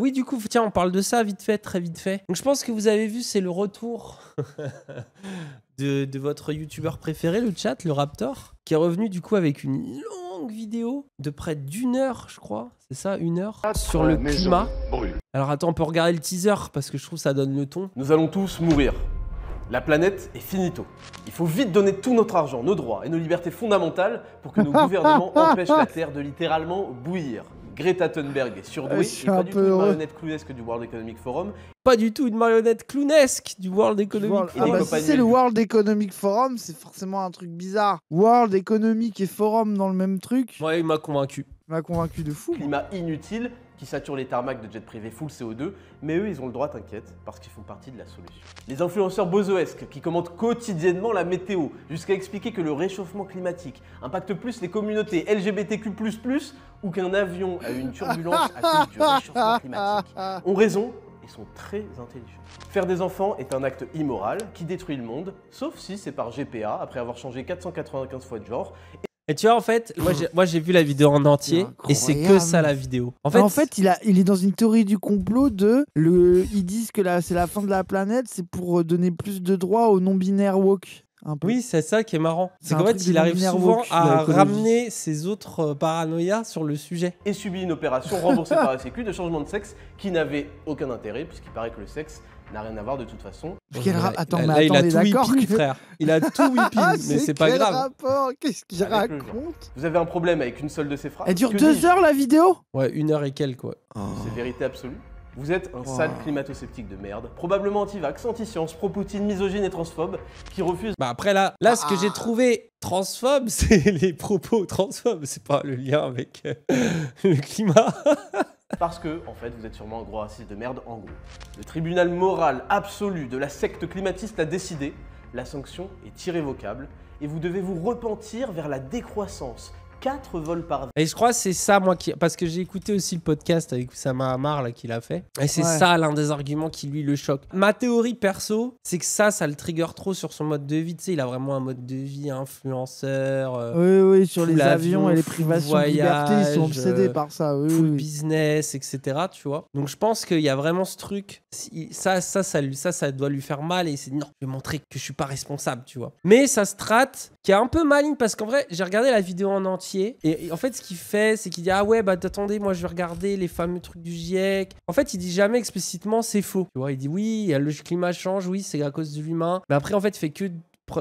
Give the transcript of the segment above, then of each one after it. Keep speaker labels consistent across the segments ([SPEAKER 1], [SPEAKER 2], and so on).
[SPEAKER 1] Oui, du coup, tiens, on parle de ça vite fait, très vite fait. Donc je pense que vous avez vu, c'est le retour de votre youtubeur préféré, le chat, le Raptor, qui est revenu du coup avec une longue vidéo de près d'1 heure, je crois. C'est ça, 1 heure, sur le climat. Alors attends, on peut regarder le teaser parce que je trouve que ça donne le ton.
[SPEAKER 2] Nous allons tous mourir. La planète est finito. Il faut vite donner tout notre argent, nos droits et nos libertés fondamentales pour que nos gouvernements empêchent la Terre de littéralement bouillir. Greta Thunberg est surdouée et pas du tout une marionnette clownesque du World Economic Forum.
[SPEAKER 1] Pas du tout une marionnette clownesque du World Economic Forum.
[SPEAKER 3] Si c'est le World Economic Forum, c'est forcément un truc bizarre. World Economic et Forum dans le même truc.
[SPEAKER 1] Ouais, il m'a convaincu.
[SPEAKER 3] Il m'a convaincu de fou.
[SPEAKER 2] Climat inutile qui sature les tarmacs de jets privés full CO2, mais eux, ils ont le droit, t'inquiète, parce qu'ils font partie de la solution. Les influenceurs bozoesques qui commentent quotidiennement la météo, jusqu'à expliquer que le réchauffement climatique impacte plus les communautés LGBTQ+, ou qu'un avion a eu une turbulence à cause du réchauffement climatique, ont raison et sont très intelligents. Faire des enfants est un acte immoral qui détruit le monde, sauf si c'est par GPA, après avoir changé 495 fois de genre.
[SPEAKER 1] Et tu vois, en fait, moi j'ai vu la vidéo en entier et c'est que ça la vidéo. En fait,
[SPEAKER 3] il est dans une théorie du complot ils disent que c'est la fin de la planète, c'est pour donner plus de droits aux non-binaires woke.
[SPEAKER 1] Oui, c'est ça qui est marrant. C'est qu'en fait, il arrive souvent à ramener ses autres paranoïas sur le sujet.
[SPEAKER 2] Et subit une opération remboursée par la Sécu de changement de sexe qui n'avait aucun intérêt, puisqu'il paraît que le sexe n'a rien à voir de toute façon.
[SPEAKER 3] Attends,
[SPEAKER 1] là, il a tout whipping, frère. Il a tout whipping, mais c'est pas grave.
[SPEAKER 3] Rapport Qu'est-ce qu'il raconte?
[SPEAKER 2] Vous avez un problème avec une seule de ces phrases?
[SPEAKER 3] Elle dure 2 heures la vidéo?
[SPEAKER 1] Ouais, 1 heure et quelques, quoi.
[SPEAKER 2] C'est vérité absolue. Vous êtes un sale climato-sceptique de merde, probablement anti-vax, anti-science, pro-Poutine, misogyne et transphobe, qui refuse...
[SPEAKER 1] Bah après là ce que j'ai trouvé transphobe, c'est les propos transphobes, c'est pas le lien avec le climat.
[SPEAKER 2] Parce que, en fait, vous êtes sûrement un gros raciste de merde, en gros. Le tribunal moral absolu de la secte climatiste a décidé, la sanction est irrévocable, et vous devez vous repentir vers la décroissance. 4 vols par...
[SPEAKER 1] Et je crois que c'est ça, moi, parce que j'ai écouté aussi le podcast avec Oussama Hamar, là, qu'il a fait. Et c'est ça, l'un des arguments qui, lui, le choque. Ma théorie perso, c'est que ça le trigger trop sur son mode de vie. Tu sais, il a vraiment un mode de vie influenceur.
[SPEAKER 3] Oui, sur les avions et les privations de liberté, ils sont obsédés par ça.
[SPEAKER 1] Full business, etc., tu vois. Donc, je pense qu'il y a vraiment ce truc. Ça doit lui faire mal et il s'est dit, non, je vais montrer que je suis pas responsable, tu vois. Mais ça strate, qui est un peu maligne, parce qu'en vrai, j'ai regardé la vidéo en entier. Et en fait, ce qu'il fait, c'est qu'il dit ah ouais, bah attendez, moi je vais regarder les fameux trucs du GIEC. En fait, il dit jamais explicitement c'est faux. Tu vois, il dit oui, le climat change, oui, c'est à cause de l'humain. Mais après, en fait, il fait que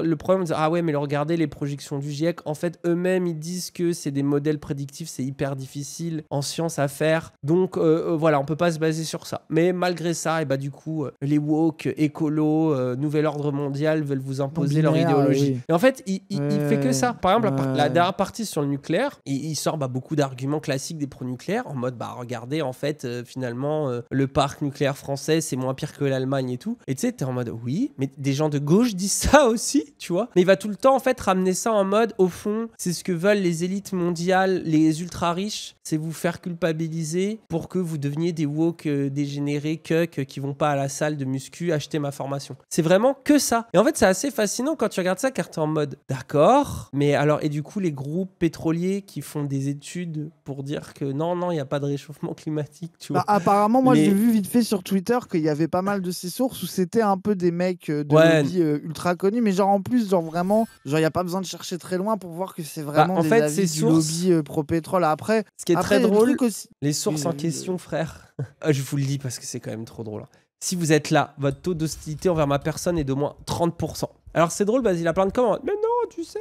[SPEAKER 1] le problème, c'est ah ouais, mais regardez les projections du GIEC. En fait, eux-mêmes, ils disent que c'est des modèles prédictifs, c'est hyper difficile en science à faire. Donc voilà, on peut pas se baser sur ça. Mais malgré ça, et bah du coup, les woke, écolo, nouvel ordre mondial veulent vous imposer leur idéologie. Oui. Et en fait, il fait que ça. Par exemple, la dernière partie sur le nucléaire, il sort beaucoup d'arguments classiques des pro-nucléaires en mode bah regardez, en fait, finalement, le parc nucléaire français, c'est moins pire que l'Allemagne et tout. Et tu sais, t'es en mode oui, mais des gens de gauche disent ça aussi. Tu vois, mais il va tout le temps en fait ramener ça en mode au fond c'est ce que veulent les élites mondiales, les ultra riches, c'est vous faire culpabiliser pour que vous deveniez des woke dégénérés qui vont pas à la salle de muscu acheter ma formation. C'est vraiment que ça. Et en fait c'est assez fascinant quand tu regardes ça car t'es en mode d'accord, mais alors et du coup les groupes pétroliers qui font des études pour dire que non il y a pas de réchauffement climatique, tu vois.
[SPEAKER 3] Apparemment moi j'ai vu vite fait sur Twitter qu'il y avait pas mal de ces sources où c'était un peu des mecs de lobby ultra connus, mais genre en plus, vraiment, il n'y a pas besoin de chercher très loin pour voir que c'est vraiment des avis du lobby pro-pétrole. Après,
[SPEAKER 1] ce qui est très drôle, les sources en question, frère, je vous le dis parce que c'est quand même trop drôle. Si vous êtes là, votre taux d'hostilité envers ma personne est d'au moins 30%. Alors c'est drôle, il a plein de commentaires. Mais non, tu sais,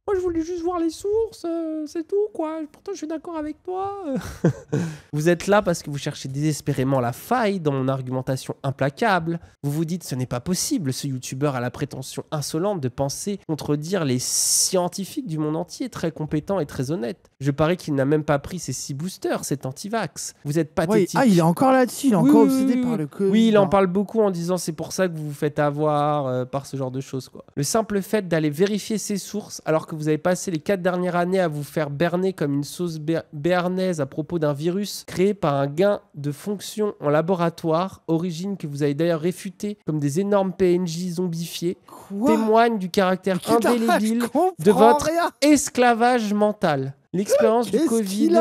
[SPEAKER 1] moi je voulais juste voir les sources, c'est tout quoi. Pourtant je suis d'accord avec toi. Vous êtes là parce que vous cherchez désespérément la faille dans mon argumentation implacable. Vous vous dites ce n'est pas possible, ce youtubeur a la prétention insolente de penser contredire les scientifiques du monde entier, très compétents et très honnêtes. Je parie qu'il n'a même pas pris ses 6 boosters, c'est anti-vax. Vous êtes pathétique.
[SPEAKER 3] Ah, il est encore là-dessus, il est encore obsédé par le Covid.
[SPEAKER 1] Oui, il en parle beaucoup en disant c'est pour ça que vous vous faites avoir par ce genre de choses, quoi. Le simple fait d'aller vérifier ses sources alors que vous avez passé les 4 dernières années à vous faire berner comme une sauce béarnaise à propos d'un virus créé par un gain de fonction en laboratoire, origine que vous avez d'ailleurs réfutée comme des énormes PNJ zombifiés, témoigne du caractère indélébile de votre esclavage mental. L'expérience du Covid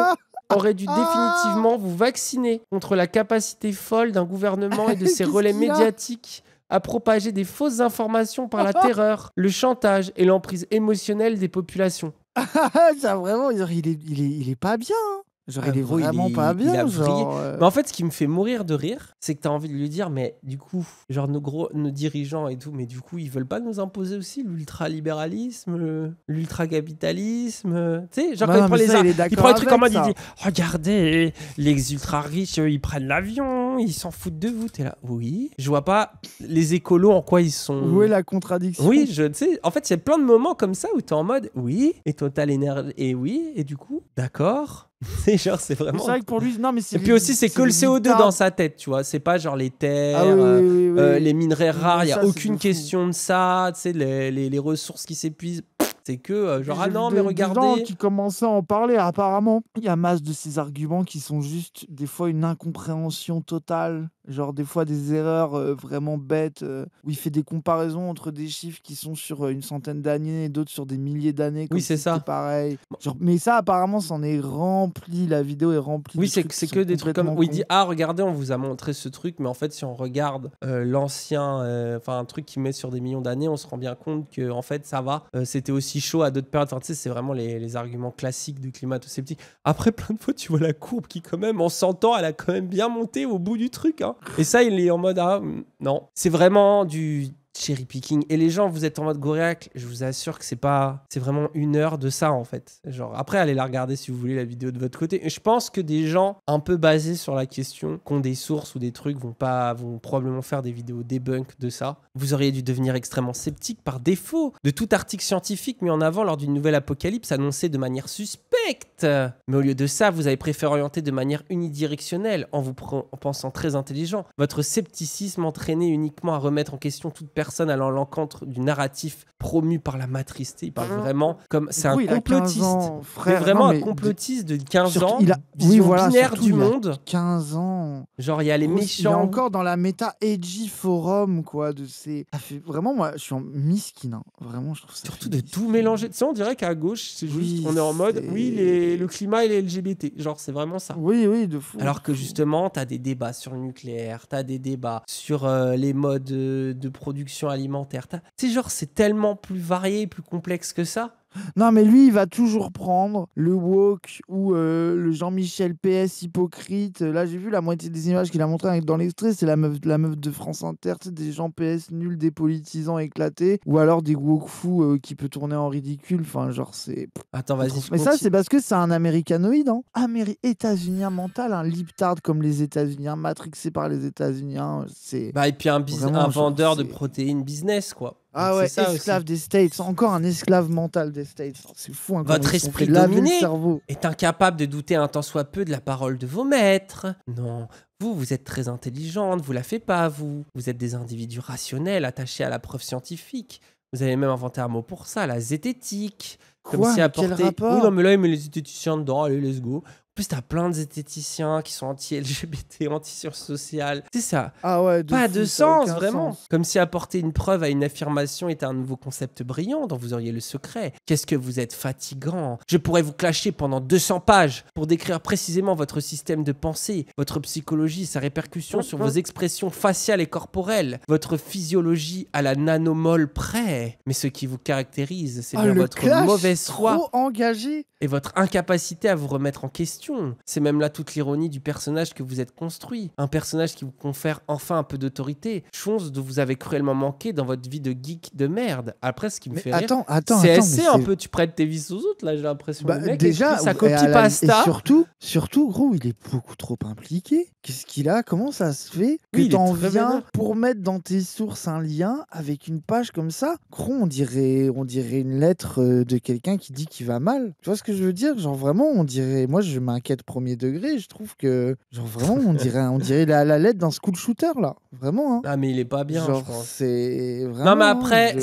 [SPEAKER 1] aurait dû définitivement vous vacciner contre la capacité folle d'un gouvernement et de ses relais médiatiques à propager des fausses informations par la terreur, le chantage et l'emprise émotionnelle des populations.
[SPEAKER 3] Ça, vraiment, il est pas bien. Hein. Genre, il est vraiment pas bien.
[SPEAKER 1] Il a vrillé. Mais en fait, ce qui me fait mourir de rire, c'est que t'as envie de lui dire, mais du coup, genre nos dirigeants et tout, mais du coup, ils veulent pas nous imposer aussi l'ultralibéralisme, l'ultracapitalisme. Tu sais, genre quand il prend les trucs en mode, il dit, regardez, les ultra riches, ils prennent l'avion, ils s'en foutent de vous. T'es là, oui. Je vois pas les écolos en quoi ils sont.
[SPEAKER 3] Où est la contradiction?
[SPEAKER 1] Oui, tu sais, en fait, il y a plein de moments comme ça où t'es en mode, oui, et Total Énergie, et oui, et du coup, d'accord. C'est genre, c'est vraiment.
[SPEAKER 3] C'est vrai que pour lui, non, mais c'est.
[SPEAKER 1] Et puis aussi, c'est que le CO2 dans sa tête, tu vois. C'est pas genre les terres, les minerais rares, il n'y a aucune question de ça, tu sais, les ressources qui s'épuisent. C'est que, genre, ah non, mais regardez.
[SPEAKER 3] Il y a des gens qui commençaient à en parler, apparemment. Il y a masse de ces arguments qui sont juste, des fois, une incompréhension totale. Genre, des fois, des erreurs vraiment bêtes, où il fait des comparaisons entre des chiffres qui sont sur une centaine d'années et d'autres sur des milliers d'années.
[SPEAKER 1] Oui, c'est ça.
[SPEAKER 3] Pareil. Genre, mais ça, apparemment, c'en est rempli. La vidéo est remplie.
[SPEAKER 1] Oui, c'est que des trucs comme. Où il dit, ah, regardez, on vous a montré ce truc, mais en fait, si on regarde l'ancien, enfin, un truc qui met sur des millions d'années, on se rend bien compte que, en fait, ça va. C'était aussi chaud à d'autres périodes. Enfin, tu sais, c'est vraiment les arguments classiques du climato-sceptique. Après, plein de fois, tu vois la courbe qui, quand même, en 100 ans, elle a quand même bien monté au bout du truc. Hein. Et ça, il est en mode, ah, non. C'est vraiment du cherry picking. Et les gens, vous êtes en mode Goriac, je vous assure que c'est vraiment 1 heure de ça, en fait. Genre, après, allez la regarder si vous voulez, la vidéo de votre côté. Et je pense que des gens un peu basés sur la question, qui ont des sources ou des trucs, vont probablement faire des vidéos debunk de ça. Vous auriez dû devenir extrêmement sceptique par défaut de tout article scientifique mis en avant lors d'une nouvelle apocalypse annoncée de manière suspecte. Mais au lieu de ça, vous avez préféré orienter de manière unidirectionnelle en pensant très intelligent. Votre scepticisme entraînait uniquement à remettre en question toute personne allant à l'encontre du narratif promu par la matrice. Il parle vraiment comme... C'est un complotiste. Mais vraiment un complotiste de 15 ans, vision binaire du monde.
[SPEAKER 3] 15 ans.
[SPEAKER 1] Genre, il y a les méchants.
[SPEAKER 3] Il est encore dans la méta edgy forum, quoi. Vraiment, moi, je suis en miskin. Hein. Vraiment, je trouve ça...
[SPEAKER 1] Surtout de tout mélanger. Tu sais, on dirait qu'à gauche, c'est juste... On est en mode, le climat et les LGBT. Genre, c'est vraiment ça.
[SPEAKER 3] Oui, de fou.
[SPEAKER 1] Alors que justement, t'as des débats sur le nucléaire, t'as des débats sur les modes de production alimentaire. Tu sais, genre, c'est tellement plus varié, plus complexe que ça.
[SPEAKER 3] Non, mais lui, il va toujours prendre le woke ou le Jean-Michel PS hypocrite. Là, j'ai vu la moitié des images qu'il a montrées dans l'extrait. C'est la meuf de France Inter, des gens PS nuls, dépolitisants, éclatés. Ou alors des woke fous qui peut tourner en ridicule. Enfin, genre, c'est...
[SPEAKER 1] Attends, vas-y.
[SPEAKER 3] Mais ça, c'est parce que c'est un américanoïde. Hein. États-unien mental, un libtard comme les États-Unis, matrixé par les États-Unis. C'est...
[SPEAKER 1] Et puis un vendeur de protéines business, quoi.
[SPEAKER 3] Ah ouais, esclave des States, encore un esclave mental des States. C'est fou. Hein,
[SPEAKER 1] votre esprit dominé est incapable de douter un tant soit peu de la parole de vos maîtres. Non, vous êtes très intelligente, vous la faites pas, vous. Vous êtes des individus rationnels, attachés à la preuve scientifique. Vous avez même inventé un mot pour ça, la zététique.
[SPEAKER 3] Quoi? Comme si apporter... Quel rapport?
[SPEAKER 1] Oui, non, mais là, il met les zététiciens dedans, allez, let's go. En plus, t'as plein de zététiciens qui sont anti-LGBT, anti-sciences sociales. C'est ça.
[SPEAKER 3] Ah ouais,
[SPEAKER 1] pas de sens, vraiment. Comme si apporter une preuve à une affirmation était un nouveau concept brillant dont vous auriez le secret. Qu'est-ce que vous êtes fatigant. Je pourrais vous clasher pendant 200 pages pour décrire précisément votre système de pensée, votre psychologie, sa répercussion sur vos expressions faciales et corporelles, votre physiologie à la nanomole près. Mais ce qui vous caractérise, c'est bien votre mauvaise foi.
[SPEAKER 3] Trop engagé.
[SPEAKER 1] Et votre incapacité à vous remettre en question. C'est même là toute l'ironie du personnage que vous êtes construit. Un personnage qui vous confère enfin un peu d'autorité. Chose dont vous avez cruellement manqué dans votre vie de geek de merde. Après, ce qui me fait rire, c'est un peu, tu prêtes tes vices aux autres, là, j'ai l'impression.
[SPEAKER 3] Le mec, déjà, ça copie pasta. Et surtout, gros, il est beaucoup trop impliqué. Qu'est-ce qu'il a? Comment ça se fait que t'en viens pour mettre dans tes sources un lien avec une page comme ça? Gros, on dirait une lettre de quelqu'un qui dit qu'il va mal. Tu vois ce que je veux dire? Genre vraiment, on dirait... Moi, je m'inquiète premier degré. Je trouve que... Genre vraiment, on dirait la lettre d'un school shooter, là. Vraiment, hein.
[SPEAKER 1] Ah, mais il est pas bien,
[SPEAKER 3] genre,
[SPEAKER 1] je pense.
[SPEAKER 3] C'est vraiment...
[SPEAKER 1] Non, mais après,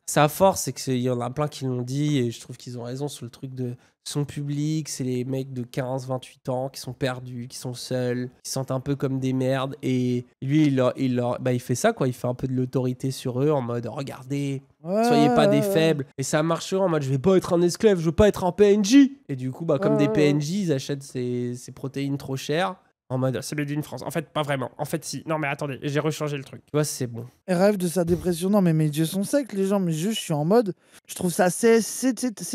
[SPEAKER 1] sa force, c'est qu'il y en a plein qui l'ont dit, et je trouve qu'ils ont raison sur le truc de son public. C'est les mecs de 15-28 ans qui sont perdus, qui sont seuls, qui se sentent un peu comme des merdes. Et lui, il fait ça, quoi. Il fait un peu de l'autorité sur eux en mode regardez, soyez pas des faibles. Et ça marchera en mode je vais pas être un esclave, je veux pas être un PNJ. Et du coup, comme des PNJ, ils achètent ces protéines trop chères. En mode, c'est made in France. En fait, pas vraiment. En fait, si. Non, mais attendez, j'ai rechangé le truc. Tu vois, c'est bon.
[SPEAKER 3] Il rêve de sa dépression. Non, mais mes yeux sont secs, les gens. Mais juste, je suis en mode. Je trouve ça c'est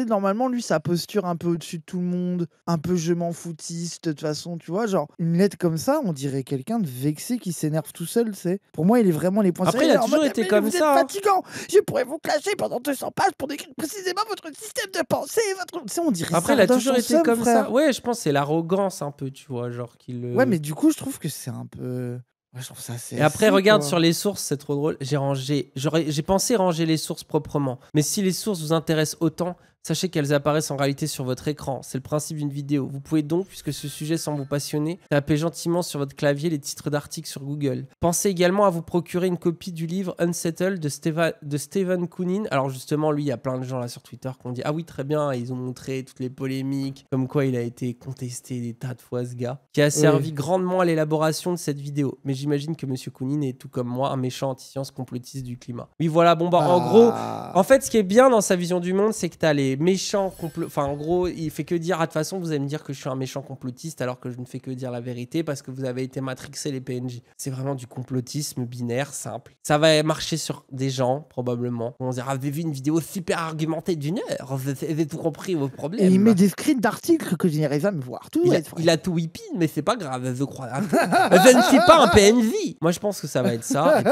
[SPEAKER 3] normalement, lui, sa posture un peu au-dessus de tout le monde. Un peu je m'en foutiste, de toute façon, tu vois. Genre, une lettre comme ça, on dirait quelqu'un de vexé qui s'énerve tout seul, tu sais. Pour moi, il est vraiment les points.
[SPEAKER 1] Après, il a toujours été comme ça.
[SPEAKER 3] Vous êtes fatigant. Je pourrais vous clasher pendant 200 pages pour décrire précisément votre système de pensée. Tu sais, on dirait ça.
[SPEAKER 1] Après, il a toujours été comme ça. Ouais, je pense que c'est l'arrogance un peu, tu vois. Genre qu'il.
[SPEAKER 3] Ouais, mais du coup, je trouve que c'est un peu. Ouais, je trouve ça assez.
[SPEAKER 1] Et après,
[SPEAKER 3] fou,
[SPEAKER 1] regarde
[SPEAKER 3] quoi.
[SPEAKER 1] sur les sources, c'est trop drôle. J'ai pensé ranger les sources proprement. Mais si les sources vous intéressent autant, sachez qu'elles apparaissent en réalité sur votre écran. C'est le principe d'une vidéo. Vous pouvez donc, puisque ce sujet semble vous passionner, taper gentiment sur votre clavier les titres d'articles sur Google. Pensez également à vous procurer une copie du livre Unsettled de Stephen Koonin. Alors justement, lui, il y a plein de gens là sur Twitter qui ont dit « Ah oui, très bien », ils ont montré toutes les polémiques, comme quoi il a été contesté des tas de fois, ce gars, qui a servi grandement à l'élaboration de cette vidéo. Mais j'imagine que Monsieur Koonin est, tout comme moi, un méchant anti-science complotiste du climat. Oui, voilà, bon, en gros, en fait, ce qui est bien dans sa vision du monde, c'est que t'as les méchants enfin en gros il fait que dire de toute façon vous allez me dire que je suis un méchant complotiste alors que je ne fais que dire la vérité parce que vous avez été matrixés les PNJ. C'est vraiment du complotisme binaire simple. Ça va marcher sur des gens probablement. On se dira avez vu une vidéo super argumentée d'1 heure, vous avez tout compris vos problèmes.
[SPEAKER 3] Et il met des screens d'articles que je n'irai pas me voir.
[SPEAKER 1] Il a tout whippin mais c'est pas grave, je crois. Je ne suis pas un PNJ. Moi je pense que ça va être ça.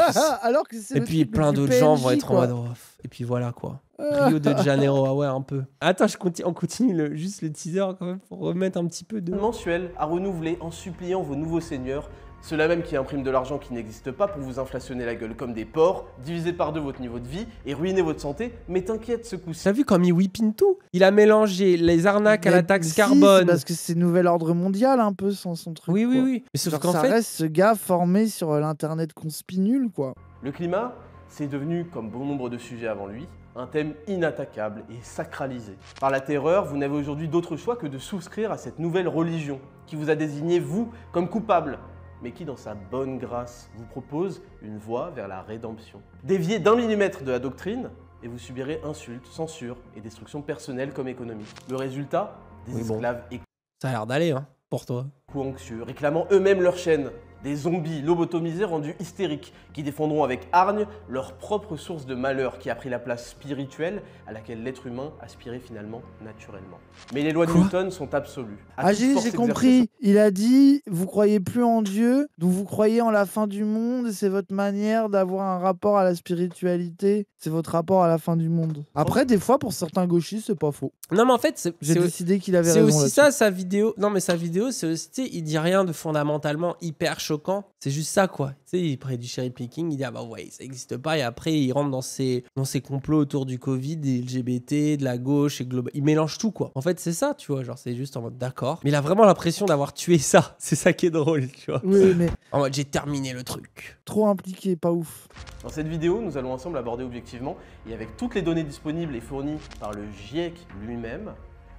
[SPEAKER 1] Et puis plein d'autres gens vont être en mode et puis voilà quoi. Rio de Janeiro, ah ouais, un peu. Attends, on continue juste le teaser quand même pour remettre un petit peu de...
[SPEAKER 2] Mensuel à renouveler en suppliant vos nouveaux seigneurs, ceux-là même qui impriment de l'argent qui n'existe pas pour vous inflationner la gueule comme des porcs, diviser par 2 votre niveau de vie et ruiner votre santé, mais t'inquiète ce coup-ci.
[SPEAKER 1] T'as vu comme il whippine tout? Il a mélangé les arnaques à la taxe carbone.
[SPEAKER 3] Parce que c'est nouvel ordre mondial un peu son truc.
[SPEAKER 1] Oui,
[SPEAKER 3] quoi.
[SPEAKER 1] oui. Mais sauf qu'en
[SPEAKER 3] ça reste ce gars formé sur l'internet conspinule quoi.
[SPEAKER 2] Le climat, c'est devenu, comme bon nombre de sujets avant lui, un thème inattaquable et sacralisé. Par la terreur, vous n'avez aujourd'hui d'autre choix que de souscrire à cette nouvelle religion qui vous a désigné, vous, comme coupable, mais qui, dans sa bonne grâce, vous propose une voie vers la rédemption. Déviez d'1 millimètre de la doctrine et vous subirez insultes, censure et destruction personnelle comme économique. Le résultat, des esclaves
[SPEAKER 1] ça a l'air d'aller, hein, pour toi.
[SPEAKER 2] Anxieux, réclamant eux-mêmes leur chaîne. Des zombies lobotomisés rendus hystériques, qui défendront avec hargne leur propre source de malheur qui a pris la place spirituelle à laquelle l'être humain aspirait finalement naturellement. Mais les lois de Newton sont absolues.
[SPEAKER 3] J'ai compris. Il a dit, vous croyez plus en Dieu, donc vous croyez en la fin du monde, et c'est votre manière d'avoir un rapport à la spiritualité, c'est votre rapport à la fin du monde. Après, des fois, pour certains gauchistes, c'est pas faux.
[SPEAKER 1] Non, mais en fait,
[SPEAKER 3] j'ai décidé qu'il avait raison.
[SPEAKER 1] C'est aussi ça, sa vidéo. Non, mais sa vidéo, c'est aussi, il dit rien de fondamentalement hyper choquant. C'est juste ça, quoi. Tu sais, il prend du cherry picking, il dit, ah bah ouais, ça n'existe pas. Et après, il rentre dans ses complots autour du Covid, des LGBT, de la gauche et global. Il mélange tout, quoi. En fait, c'est ça, tu vois. Genre, c'est juste en mode d'accord. Mais il a vraiment l'impression d'avoir tué ça. C'est ça qui est drôle, tu vois.
[SPEAKER 3] Oui, mais.
[SPEAKER 1] En mode, j'ai terminé le truc.
[SPEAKER 3] Trop impliqué, pas ouf.
[SPEAKER 2] Dans cette vidéo, nous allons ensemble aborder objectivement et avec toutes les données disponibles et fournies par le GIEC lui-même,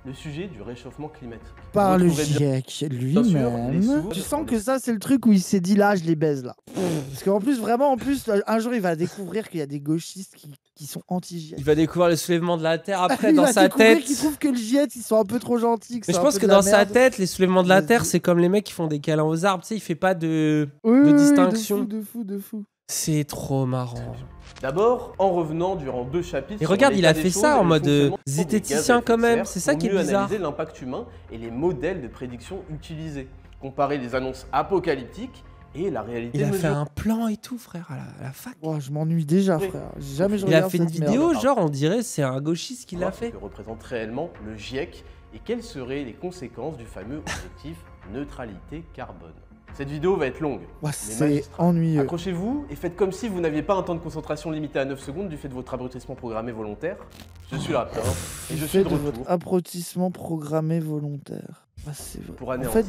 [SPEAKER 2] le sujet du réchauffement climatique.
[SPEAKER 3] Par le GIEC lui-même. Tu sens que ça, c'est le truc où il s'est dit là, je les baise là. Parce qu'en plus, vraiment, un jour, il va découvrir qu'il y a des gauchistes qui sont anti-GIEC.
[SPEAKER 1] Il va découvrir le soulèvement de la Terre après, dans sa tête.
[SPEAKER 3] Il trouve que le GIEC, ils sont un peu trop gentils.
[SPEAKER 1] Mais je pense que dans sa tête, les soulèvements de la Terre, c'est comme les mecs qui font des câlins aux arbres. Tu sais, il fait pas de distinction.
[SPEAKER 3] De fou.
[SPEAKER 1] C'est trop marrant.
[SPEAKER 2] D'abord, en revenant durant 2 chapitres.
[SPEAKER 1] Et regarde, il a fait ça en mode zététicien quand même. C'est ça qui est bizarre.
[SPEAKER 2] Mieux analyser l'impact humain et les modèles de prédiction utilisés. Comparer les annonces apocalyptiques et la réalité.
[SPEAKER 1] Il a fait un plan et tout, frère, à la fac.
[SPEAKER 3] Oh, je m'ennuie déjà, frère. Jamais je
[SPEAKER 1] Il a fait une vidéo, genre, on dirait c'est un gauchiste qui l'a fait.
[SPEAKER 2] Que représente réellement le GIEC et quelles seraient les conséquences du fameux objectif neutralité carbone. Cette vidéo va être longue.
[SPEAKER 3] C'est ennuyeux.
[SPEAKER 2] Accrochez-vous et faites comme si vous n'aviez pas un temps de concentration limité à 9 secondes du fait de votre abrutissement programmé volontaire. Je suis Raptor et je suis de retour.
[SPEAKER 3] Votre abrutissement programmé volontaire. C'est vrai.
[SPEAKER 2] Pour
[SPEAKER 3] en fait,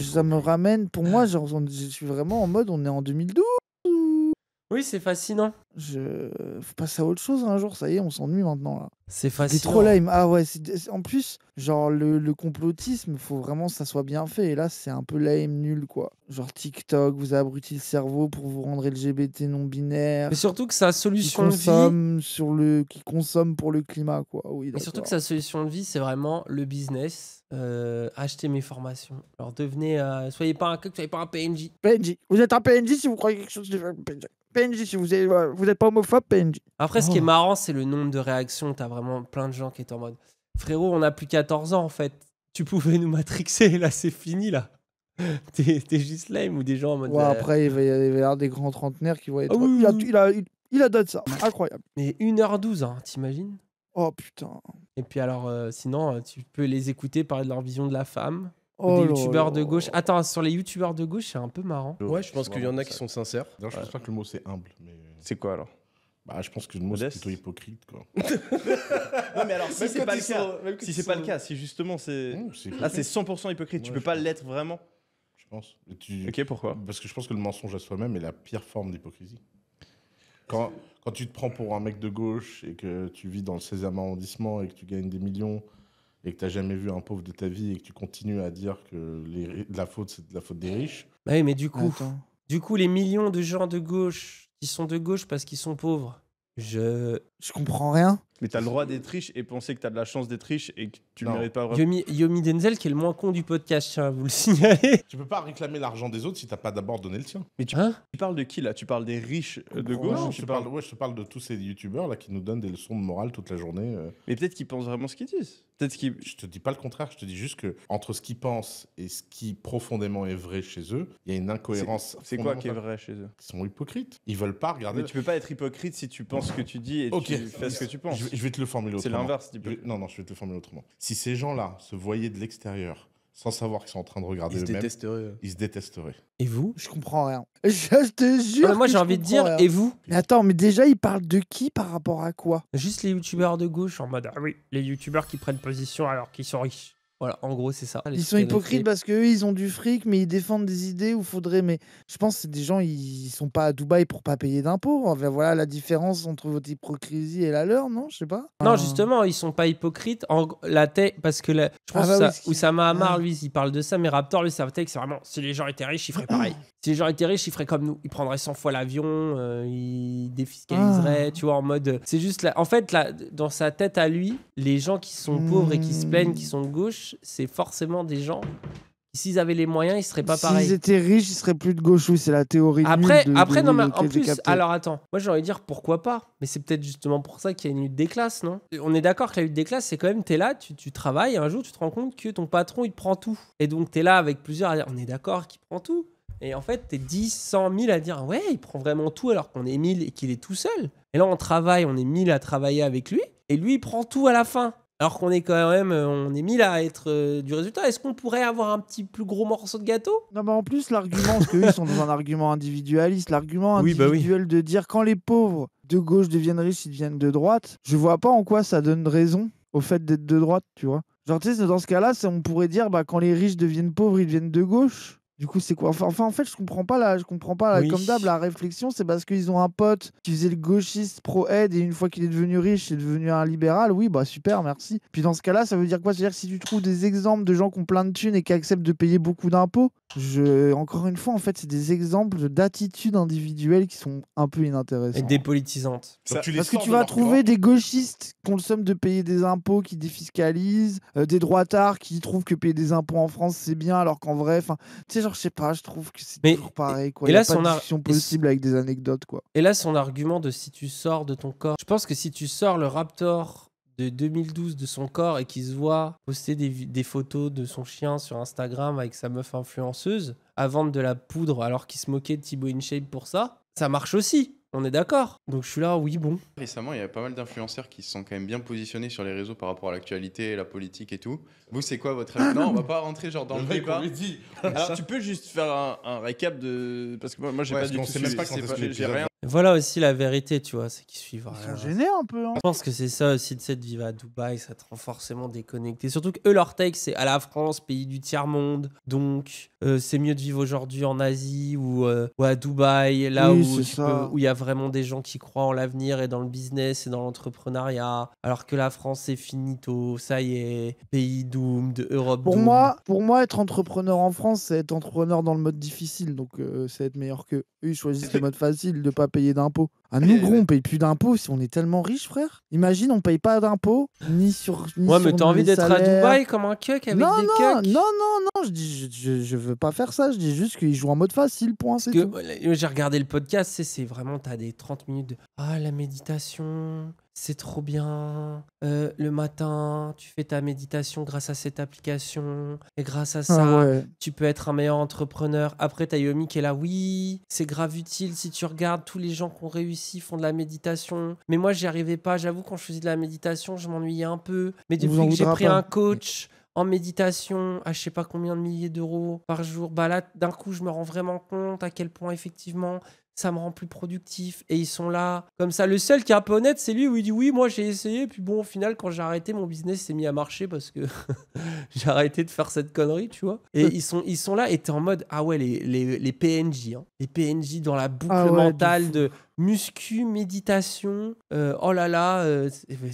[SPEAKER 3] ça me ramène, pour moi, genre, je suis vraiment en mode on est en 2012.
[SPEAKER 1] Oui, c'est fascinant.
[SPEAKER 3] Faut passer à autre chose un jour, ça y est, on s'ennuie maintenant là.
[SPEAKER 1] C'est
[SPEAKER 3] C'est
[SPEAKER 1] fascinant.
[SPEAKER 3] trop lame. Ah ouais, en plus, genre le complotisme, faut vraiment que ça soit bien fait. Et là, c'est un peu lame, nul quoi. Genre TikTok, vous abrutit le cerveau pour vous rendre LGBT non binaire.
[SPEAKER 1] Mais surtout que sa
[SPEAKER 3] Qui
[SPEAKER 1] solution de vie.
[SPEAKER 3] consomme qui consomme pour le climat quoi. Oui,
[SPEAKER 1] Et surtout que
[SPEAKER 3] d'accord.
[SPEAKER 1] sa solution de vie, c'est vraiment le business. Acheter mes formations. Alors soyez pas un coq, soyez pas un PNJ.
[SPEAKER 3] PNJ. Vous êtes un PNJ si vous croyez quelque chose de PNJ. PNJ si vous êtes pas homophobe, PNJ.
[SPEAKER 1] Après, ce qui est marrant, c'est le nombre de réactions. T'as vraiment plein de gens qui étaient en mode frérot, on a plus 14 ans en fait. Tu pouvais nous matrixer, là c'est fini là. T'es juste lame ou des gens en mode.
[SPEAKER 3] Ouais, après, il va y avoir des grands trentenaires qui vont être.
[SPEAKER 1] Ah oui.
[SPEAKER 3] Il a donné ça. Incroyable.
[SPEAKER 1] Mais 1h12, hein, t'imagines?
[SPEAKER 3] Oh putain.
[SPEAKER 1] Et puis alors, sinon, tu peux les écouter parler de leur vision de la femme. Ou
[SPEAKER 3] Oh
[SPEAKER 1] des
[SPEAKER 3] là
[SPEAKER 1] youtubeurs
[SPEAKER 3] là.
[SPEAKER 1] de gauche. Attends, sur les youtubeurs de gauche, c'est un peu marrant.
[SPEAKER 2] Ouais, je pense qu'il y en a qui sont sincères.
[SPEAKER 4] Non, je pense pas que le mot c'est humble, mais
[SPEAKER 2] C'est quoi alors?
[SPEAKER 4] bah, je pense que le mot c'est
[SPEAKER 2] Modeste.
[SPEAKER 4] plutôt hypocrite quoi.
[SPEAKER 5] Non, mais alors, si c'est pas le cas, si c'est pas le cas, si justement c'est. Là, c'est 100% hypocrite, tu
[SPEAKER 4] Ouais,
[SPEAKER 5] peux
[SPEAKER 4] je
[SPEAKER 5] pas
[SPEAKER 4] pense.
[SPEAKER 5] l'être vraiment.
[SPEAKER 4] Je pense.
[SPEAKER 5] Ok, pourquoi?
[SPEAKER 4] Parce que je pense que le mensonge à soi-même est la pire forme d'hypocrisie. Quand tu te prends pour un mec de gauche et que tu vis dans le 16e arrondissement et que tu gagnes des millions et que tu n'as jamais vu un pauvre de ta vie et que tu continues à dire que la faute, c'est de la faute des riches.
[SPEAKER 1] Bah oui, mais du coup,
[SPEAKER 3] Attends.
[SPEAKER 1] les millions de gens de gauche qui sont de gauche parce qu'ils sont pauvres,
[SPEAKER 3] Je comprends rien.
[SPEAKER 5] Mais t'as le droit d'être riche et penser que t'as de la chance d'être riche et que tu le
[SPEAKER 4] Non.
[SPEAKER 5] mérites pas vraiment.
[SPEAKER 1] Yomi Denzel, qui est le moins con du podcast, tiens, vous le signalez.
[SPEAKER 4] Tu peux pas réclamer l'argent des autres si t'as pas d'abord donné le tien.
[SPEAKER 1] Hein?
[SPEAKER 5] Tu parles de qui là? Tu parles des riches de
[SPEAKER 3] comprends
[SPEAKER 5] gauche
[SPEAKER 4] Non,
[SPEAKER 5] ou
[SPEAKER 4] je
[SPEAKER 5] tu
[SPEAKER 4] te
[SPEAKER 5] parles...
[SPEAKER 4] parle, je te parle de tous ces youtubeurs là qui nous donnent des leçons de morale toute la journée.
[SPEAKER 5] Mais peut-être qu'ils pensent vraiment ce qu'ils disent. Peut-être qu'ils.
[SPEAKER 4] Je te dis pas le contraire, je te dis juste que entre ce qu'ils pensent et ce qui profondément est vrai chez eux, il y a une incohérence.
[SPEAKER 5] C'est quoi qui est
[SPEAKER 4] fondamentale.
[SPEAKER 5] vrai chez eux?
[SPEAKER 4] Ils sont hypocrites. Ils veulent pas regarder.
[SPEAKER 5] Mais tu peux pas être hypocrite si tu penses ce que tu dis et
[SPEAKER 4] Ok.
[SPEAKER 5] tu fais ce que tu penses.
[SPEAKER 4] Je vais te le formuler
[SPEAKER 5] C'est
[SPEAKER 4] autrement.
[SPEAKER 5] l'inverse
[SPEAKER 4] Je
[SPEAKER 5] d'hypocrite.
[SPEAKER 4] Non, je vais te le formuler autrement. Si ces gens-là se voyaient de l'extérieur sans savoir qu'ils sont en train de regarder
[SPEAKER 2] Ils se
[SPEAKER 4] eux-mêmes,
[SPEAKER 2] détesteraient.
[SPEAKER 4] ils se détesteraient.
[SPEAKER 1] Et vous?
[SPEAKER 3] Je comprends rien. Je te jure.
[SPEAKER 1] Ah, moi,
[SPEAKER 3] que
[SPEAKER 1] j'ai
[SPEAKER 3] je
[SPEAKER 1] envie de
[SPEAKER 3] comprends
[SPEAKER 1] dire,
[SPEAKER 3] rien.
[SPEAKER 1] et vous?
[SPEAKER 3] Mais attends, mais déjà, il parle de qui par rapport à quoi?
[SPEAKER 1] Juste les youtubeurs de gauche en mode, ah oui, les youtubeurs qui prennent position alors qu'ils sont riches. Voilà, en gros, c'est ça.
[SPEAKER 3] Ils sont hypocrites parce qu'eux, ils ont du fric, mais ils défendent des idées où faudrait. Mais je pense que c'est des gens, ils sont pas à Dubaï pour pas payer d'impôts. Enfin, voilà la différence entre votre hypocrisie et la leur, non? Je sais pas.
[SPEAKER 1] Non,
[SPEAKER 3] Enfin,
[SPEAKER 1] justement, ils sont pas hypocrites. Parce que je pense
[SPEAKER 3] Ah bah
[SPEAKER 1] que
[SPEAKER 3] oui,
[SPEAKER 1] Oussama Hamar,
[SPEAKER 3] ouais.
[SPEAKER 1] lui, il parle de ça, mais Raptor, lui, sa take, c'est vraiment si les gens étaient riches, ils feraient pareil. Si les gens étaient riches, ils feraient comme nous. Ils prendraient 100 fois l'avion, ils défiscaliseraient, tu vois, en mode. C'est juste là. En fait, là, dans sa tête à lui, les gens qui sont pauvres et qui se plaignent, qui sont de gauche, c'est forcément des gens. S'ils avaient les moyens, ils seraient pas pareils.
[SPEAKER 3] S'ils étaient riches, ils seraient plus de gauche. Oui, c'est la théorie.
[SPEAKER 1] Après,
[SPEAKER 3] nulle
[SPEAKER 1] non, mais en
[SPEAKER 3] laquelle j'ai
[SPEAKER 1] plus,
[SPEAKER 3] capté.
[SPEAKER 1] alors attends, moi j'ai envie de dire pourquoi pas, mais c'est peut-être justement pour ça qu'il y a une lutte des classes, non? On est d'accord que la lutte des classes, c'est quand même, t'es là, tu travailles, et un jour tu te rends compte que ton patron, il te prend tout. Et donc t'es là avec plusieurs à dire, on est d'accord qu'il prend tout. Et en fait, t'es 10, 100 000 à dire, ouais, il prend vraiment tout alors qu'on est 1000 et qu'il est tout seul. Et là, on travaille, on est 1000 à travailler avec lui, et lui, il prend tout à la fin. Alors qu'on est quand même, on est 1000 à être du résultat. Est-ce qu'on pourrait avoir un petit plus gros morceau de gâteau?
[SPEAKER 3] Non, mais en plus, l'argument, parce qu'eux, ils sont dans un argument individualiste, l'argument
[SPEAKER 1] Oui, bah oui.
[SPEAKER 3] individuel de dire quand les pauvres de gauche deviennent riches, ils deviennent de droite, je vois pas en quoi ça donne raison au fait d'être de droite, tu vois. Genre, tu sais, dans ce cas-là, on pourrait dire, bah, quand les riches deviennent pauvres, ils deviennent de gauche. Du coup, c'est quoi? Enfin, en fait, je comprends pas,
[SPEAKER 1] Oui.
[SPEAKER 3] comme d'hab, la réflexion, c'est parce qu'ils ont un pote qui faisait le gauchiste pro-aide et une fois qu'il est devenu riche, il est devenu un libéral. Oui, bah super, merci. Puis dans ce cas-là, ça veut dire quoi? C'est-à-dire que si tu trouves des exemples de gens qui ont plein de thunes et qui acceptent de payer beaucoup d'impôts, encore une fois, en fait, c'est des exemples d'attitudes individuelles qui sont un peu
[SPEAKER 1] Et
[SPEAKER 3] inintéressantes.
[SPEAKER 1] dépolitisantes.
[SPEAKER 4] Donc, tu les
[SPEAKER 3] Parce que
[SPEAKER 4] sors
[SPEAKER 3] tu
[SPEAKER 4] de
[SPEAKER 3] vas
[SPEAKER 4] leur
[SPEAKER 3] trouver
[SPEAKER 4] camp.
[SPEAKER 3] des gauchistes qui ont le somme de payer des impôts, qui défiscalisent, des droitards qui trouvent que payer des impôts en France c'est bien, alors qu'en vrai, enfin, tu sais, genre, je sais pas, je trouve que c'est
[SPEAKER 1] Mais-
[SPEAKER 3] toujours pareil, quoi.
[SPEAKER 1] et
[SPEAKER 3] Il y a
[SPEAKER 1] là,
[SPEAKER 3] pas de
[SPEAKER 1] son
[SPEAKER 3] discussion possible avec des anecdotes, quoi.
[SPEAKER 1] Et là, son argument de si tu sors de ton corps. Je pense que si tu sors le Raptor de 2012 de son corps et qu'il se voit poster des photos de son chien sur Instagram avec sa meuf influenceuse à vendre de la poudre alors qu'il se moquait de Thibaut InShape pour ça, ça marche aussi. On est d'accord. Donc je suis là, oui, bon.
[SPEAKER 6] Récemment, il y a pas mal d'influenceurs qui se sont quand même bien positionnés sur les réseaux par rapport à l'actualité, la politique et tout. Vous, c'est quoi votre avis? Non, on va pas rentrer genre dans le
[SPEAKER 4] mec,
[SPEAKER 6] débat.
[SPEAKER 4] on lui dit.
[SPEAKER 5] Alors, tu peux juste faire un récap de. Parce que moi j'ai
[SPEAKER 4] Ouais,
[SPEAKER 5] pas
[SPEAKER 4] parce
[SPEAKER 5] du
[SPEAKER 4] qu'on
[SPEAKER 5] tout
[SPEAKER 4] sait même
[SPEAKER 5] suivi,
[SPEAKER 4] pas quand
[SPEAKER 5] c'est
[SPEAKER 4] est-ce que l'épisode
[SPEAKER 5] j'ai rien.
[SPEAKER 1] Voilà aussi la vérité, tu vois, c'est qu'ils suivent
[SPEAKER 3] Ils
[SPEAKER 1] rien.
[SPEAKER 3] sont gênés un peu, hein.
[SPEAKER 1] Je pense que c'est ça aussi, de cette vivre à Dubaï, ça te rend forcément déconnecté. Surtout que eux, leur take, c'est à la France, pays du tiers-monde. Donc, c'est mieux de vivre aujourd'hui en Asie ou à Dubaï, là
[SPEAKER 3] Oui,
[SPEAKER 1] où
[SPEAKER 3] c'est ça.
[SPEAKER 1] où il y a vraiment des gens qui croient en l'avenir et dans le business et dans l'entrepreneuriat. Alors que la France, c'est finito. Ça y est, pays doomed, Europe
[SPEAKER 3] Pour
[SPEAKER 1] doomed.
[SPEAKER 3] moi, être entrepreneur en France, c'est être entrepreneur dans le mode difficile. Donc, c'est être meilleur qu'eux. Eux, ils choisissent le mode facile de pas payer d'impôts. Nous, gros, on paye plus d'impôts si on est tellement riche, frère. Imagine, on paye pas d'impôts, ni sur
[SPEAKER 1] Ouais, mais t'as envie d'être à Dubaï comme un cuck avec des cucks?
[SPEAKER 3] Non, je veux pas faire ça. Je dis juste qu'ils jouent en mode facile, point, c'est tout.
[SPEAKER 1] J'ai regardé le podcast, c'est vraiment, t'as des 30 minutes de « Ah, la méditation, c'est trop bien. Le matin, tu fais ta méditation grâce à cette application. Et grâce à ça, tu peux être un meilleur entrepreneur. » Après, t'as Yomi qui est là « Oui, c'est grave utile si tu regardes tous les gens qui ont réussi font de la méditation. Mais moi, j'y arrivais pas. J'avoue, quand je faisais de la méditation, je m'ennuyais un peu. Mais depuis que j'ai pris un coach... en méditation, à je sais pas combien de milliers d'euros par jour, bah là, d'un coup, je me rends vraiment compte à quel point, effectivement, ça me rend plus productif. Et ils sont là, comme ça. Le seul qui est un peu honnête, c'est lui où il dit oui, moi, j'ai essayé. Puis bon, au final, quand j'ai arrêté, mon business s'est mis à marcher parce que j'ai arrêté de faire cette connerie, tu vois. Et ils sont là et t'es en mode, ah ouais, les PNJ, hein. Les PNJ dans la boucle mentale de muscu, méditation. Oh là là,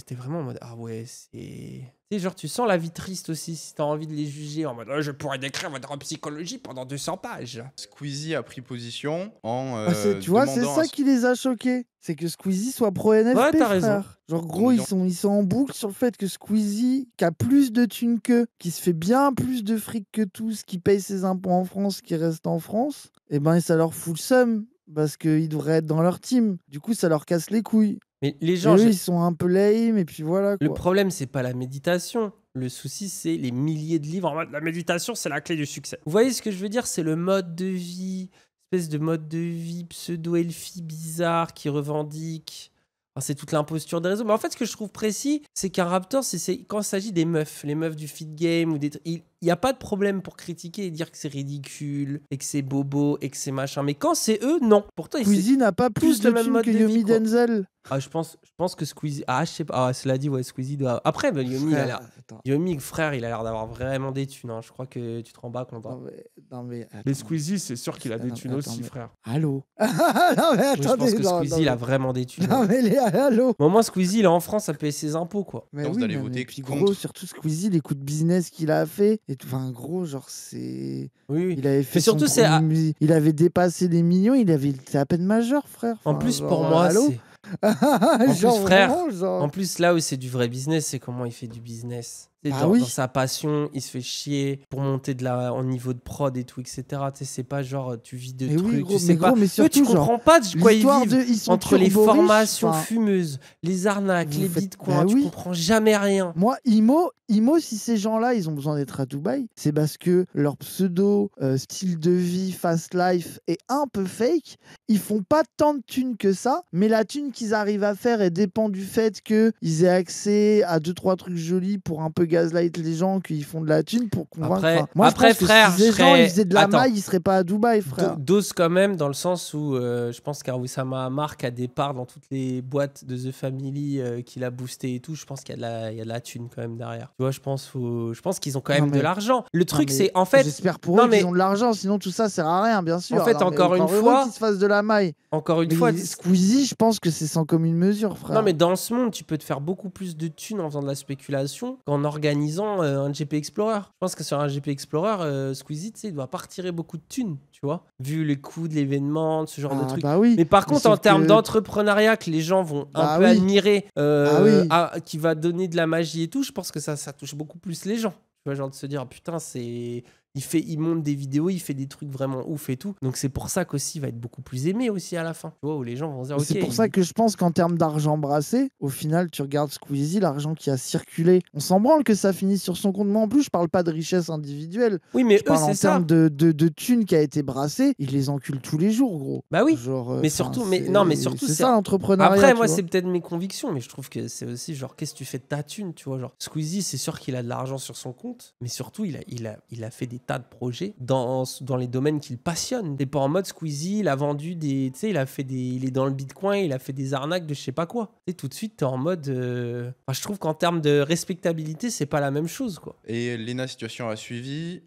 [SPEAKER 1] t'es vraiment en mode, ah ouais, c'est... Tu sais, genre, tu sens la vie triste aussi si t'as envie de les juger en mode je pourrais décrire votre psychologie pendant 200 pages.
[SPEAKER 6] Squeezie a pris position en.
[SPEAKER 3] Tu vois, c'est ça qui les a choqués. C'est que Squeezie soit pro-NFP.
[SPEAKER 1] Ouais, t'as
[SPEAKER 3] frère.
[SPEAKER 1] raison.
[SPEAKER 3] Genre, gros, ils sont en boucle sur le fait que Squeezie, qui a plus de thunes qu'eux, qui se fait bien plus de fric que tous, qui paye ses impôts en France, qui reste en France, et ben ça leur fout le seum parce qu'ils devraient être dans leur team. Du coup, ça leur casse les couilles.
[SPEAKER 1] Mais les gens,
[SPEAKER 3] eux, ils sont un peu lame et puis voilà. Quoi.
[SPEAKER 1] Le problème, c'est pas la méditation. Le souci, c'est les milliers de livres en mode la méditation, c'est la clé du succès. Vous voyez ce que je veux dire? C'est le mode de vie, espèce de mode de vie pseudo-elfie bizarre qui revendique. Enfin, c'est toute l'imposture des réseaux. Mais en fait, ce que je trouve précis, c'est qu'un Raptor, c'est quand il s'agit des meufs, les meufs du feed game ou des il n'y a pas de problème pour critiquer et dire que c'est ridicule et que c'est bobo et que c'est machin. Mais quand c'est eux, non. Pourtant,
[SPEAKER 3] Squeezie n'a pas plus de thunes que Yomi Denzel.
[SPEAKER 1] Ah, je pense que Squeezie... Ah, je sais pas. Ah, cela dit, ouais, Squeezie doit... Après, bah, Yomi, Yomi, frère, il a l'air d'avoir vraiment des thunes. Hein. Je crois que tu te rends pas compte. Hein.
[SPEAKER 5] Mais Squeezie, c'est sûr qu'il a des thunes aussi, frère.
[SPEAKER 3] Allô.
[SPEAKER 1] Non, mais attendez, je pense que Squeezie, il a vraiment des thunes.
[SPEAKER 3] Non, mais allô.
[SPEAKER 1] Au moins, Squeezie, il est en France, ça paye ses impôts, quoi.
[SPEAKER 3] Mais oui, d'aller voter puis gros, surtout Squeezie, les coups de business qu'il a fait. Enfin, gros, genre, c'est...
[SPEAKER 1] Oui.
[SPEAKER 3] Il avait fait
[SPEAKER 1] surtout,
[SPEAKER 3] il avait dépassé les millions, il était à peine majeur, frère. Enfin,
[SPEAKER 1] en plus,
[SPEAKER 3] genre,
[SPEAKER 1] pour moi, c'est...
[SPEAKER 3] genre,
[SPEAKER 1] frère,
[SPEAKER 3] vraiment, genre...
[SPEAKER 1] en plus, là où c'est du vrai business, c'est comment il fait du business. Dans sa passion, il se fait chier pour monter en niveau de prod et tout, etc. C'est pas genre tu vis de trucs,
[SPEAKER 3] oui, gros,
[SPEAKER 1] tu sais pas.
[SPEAKER 3] Mais surtout,
[SPEAKER 1] tu comprends pas de quoi ils vivent entre les formations
[SPEAKER 3] riches,
[SPEAKER 1] fumeuses, les arnaques, les bitcoins. Tu comprends jamais rien.
[SPEAKER 3] Moi, Imo, si ces gens-là, ils ont besoin d'être à Dubaï, c'est parce que leur pseudo style de vie, fast life est un peu fake. Ils font pas tant de thunes que ça, mais la thune qu'ils arrivent à faire, elle dépend du fait qu'ils aient accès à 2-3 trucs jolis pour un peu gaslight les gens qu'ils font de la thune pour convaincre.
[SPEAKER 1] Après, frère,
[SPEAKER 3] si les gens ils faisaient de la maille, ils seraient pas à Dubaï, frère.
[SPEAKER 1] Dose quand même, dans le sens où je pense qu'Aroussama Hamar a des parts dans toutes les boîtes de The Family qu'il a boosté et tout. Je pense qu'il y a de la thune quand même derrière. Tu vois, je pense qu'ils ont quand même de l'argent. Le truc, c'est en fait.
[SPEAKER 3] J'espère pour eux qu'ils ont de l'argent, sinon tout ça sert à rien, bien sûr.
[SPEAKER 1] En fait, encore une fois,
[SPEAKER 3] qu'ils se fassent de la maille.
[SPEAKER 1] Encore une fois,
[SPEAKER 3] Squeezie, je pense que c'est sans commune mesure, frère.
[SPEAKER 1] Non, mais dans ce monde, tu peux te faire beaucoup plus de thunes en faisant de la spéculation qu'en organisant un GP Explorer. Je pense que sur un GP Explorer, Squeezie, tu sais, il doit pas retirer beaucoup de thunes, tu vois, vu les coûts de l'événement, ce genre de trucs.
[SPEAKER 3] Bah oui.
[SPEAKER 1] Mais par contre, en termes d'entrepreneuriat que les gens vont un peu admirer, qui va donner de la magie et tout, je pense que ça touche beaucoup plus les gens. Tu vois, genre de se dire, putain, c'est... Il monte des vidéos, il fait des trucs vraiment ouf et tout. Donc c'est pour ça qu'aussi il va être beaucoup plus aimé aussi à la fin. Tu vois, où les gens vont se dire ok.
[SPEAKER 3] C'est pour ça que je pense qu'en termes d'argent brassé, au final, tu regardes Squeezie, l'argent qui a circulé, on s'en branle que ça finisse sur son compte. Mais en plus, je parle pas de richesse individuelle.
[SPEAKER 1] Oui, mais
[SPEAKER 3] je parle en termes de thunes qui a été brassée, ils les enculent tous les jours, gros.
[SPEAKER 1] Bah oui.
[SPEAKER 3] Genre,
[SPEAKER 1] mais surtout, c'est
[SPEAKER 3] ça l'entrepreneuriat.
[SPEAKER 1] Après, moi, c'est peut-être mes convictions, mais je trouve que c'est aussi genre qu'est-ce que tu fais de ta thune, tu vois, genre Squeezie, c'est sûr qu'il a de l'argent sur son compte, mais surtout il a fait des tas de projets dans les domaines qu'il passionne. T'es pas en mode Squeezie, il a vendu des... Tu sais, il est dans le Bitcoin, il a fait des arnaques de je sais pas quoi. Tu sais, tout de suite, t'es en mode... je trouve qu'en termes de respectabilité, c'est pas la même chose, quoi.
[SPEAKER 6] Et Lena Situation a suivi.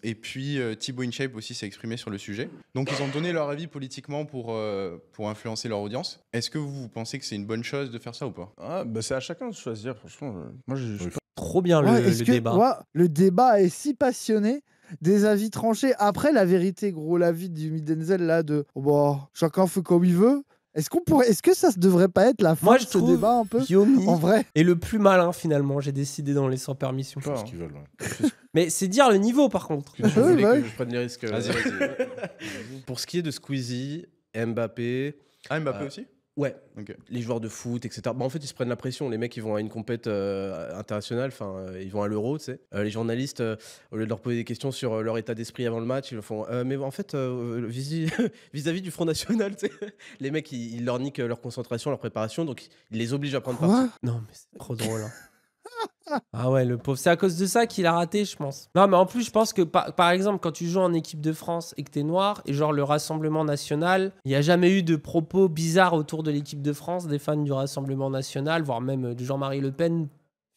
[SPEAKER 6] Et puis Thibaut InShape aussi s'est exprimé sur le sujet. Donc ils ont donné leur avis politiquement pour influencer leur audience. Est-ce que vous pensez que c'est une bonne chose de faire ça ou pas?
[SPEAKER 5] C'est à chacun de choisir, franchement. Moi,
[SPEAKER 1] Trop bien le débat.
[SPEAKER 3] Le débat est si passionné, des avis tranchés. Après, la vérité, gros, l'avis du Denzel, là, chacun fait comme il veut. Est-ce que ça ne devrait pas être la fin de ce débat un peu
[SPEAKER 1] Yomi
[SPEAKER 3] en vrai
[SPEAKER 1] est le plus malin finalement, j'ai décidé d'en laisser sans permission.
[SPEAKER 4] Je pense qu'ils veulent.
[SPEAKER 1] Mais c'est dire le niveau par contre.
[SPEAKER 2] Que je prenne les risques.
[SPEAKER 6] Vas-y.
[SPEAKER 2] Pour ce qui est de Squeezie, Mbappé...
[SPEAKER 6] Mbappé aussi?
[SPEAKER 2] Ouais,
[SPEAKER 6] okay.
[SPEAKER 2] Les joueurs de foot, etc. En fait, ils se prennent la pression. Les mecs, ils vont à une compète internationale, ils vont à l'Euro, tu sais. Les journalistes, au lieu de leur poser des questions sur leur état d'esprit avant le match, ils le font. Mais en fait, vis-à-vis du Front National, tu sais, les mecs, ils leur niquent leur concentration, leur préparation, donc ils les obligent à prendre parti.
[SPEAKER 1] Non, mais c'est trop drôle. Ah ouais, le pauvre. C'est à cause de ça qu'il a raté, je pense. Non, mais en plus, je pense que, par exemple, quand tu joues en équipe de France et que t'es noir, et genre le Rassemblement National, il n'y a jamais eu de propos bizarres autour de l'équipe de France, des fans du Rassemblement National, voire même de Jean-Marie Le Pen,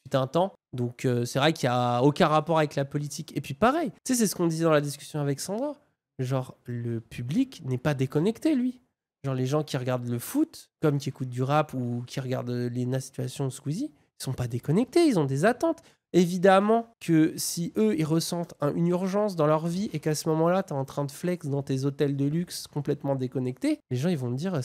[SPEAKER 1] fut un temps. Donc, c'est vrai qu'il n'y a aucun rapport avec la politique. Et puis, pareil, tu sais, c'est ce qu'on disait dans la discussion avec Sandra. Genre, le public n'est pas déconnecté, lui. Genre, les gens qui regardent le foot, comme qui écoutent du rap ou qui regardent les situations de Squeezie, ils sont pas déconnectés, ils ont des attentes. Évidemment que si eux, ils ressentent une urgence dans leur vie et qu'à ce moment-là, tu es en train de flex dans tes hôtels de luxe complètement déconnectés, les gens, ils vont te dire,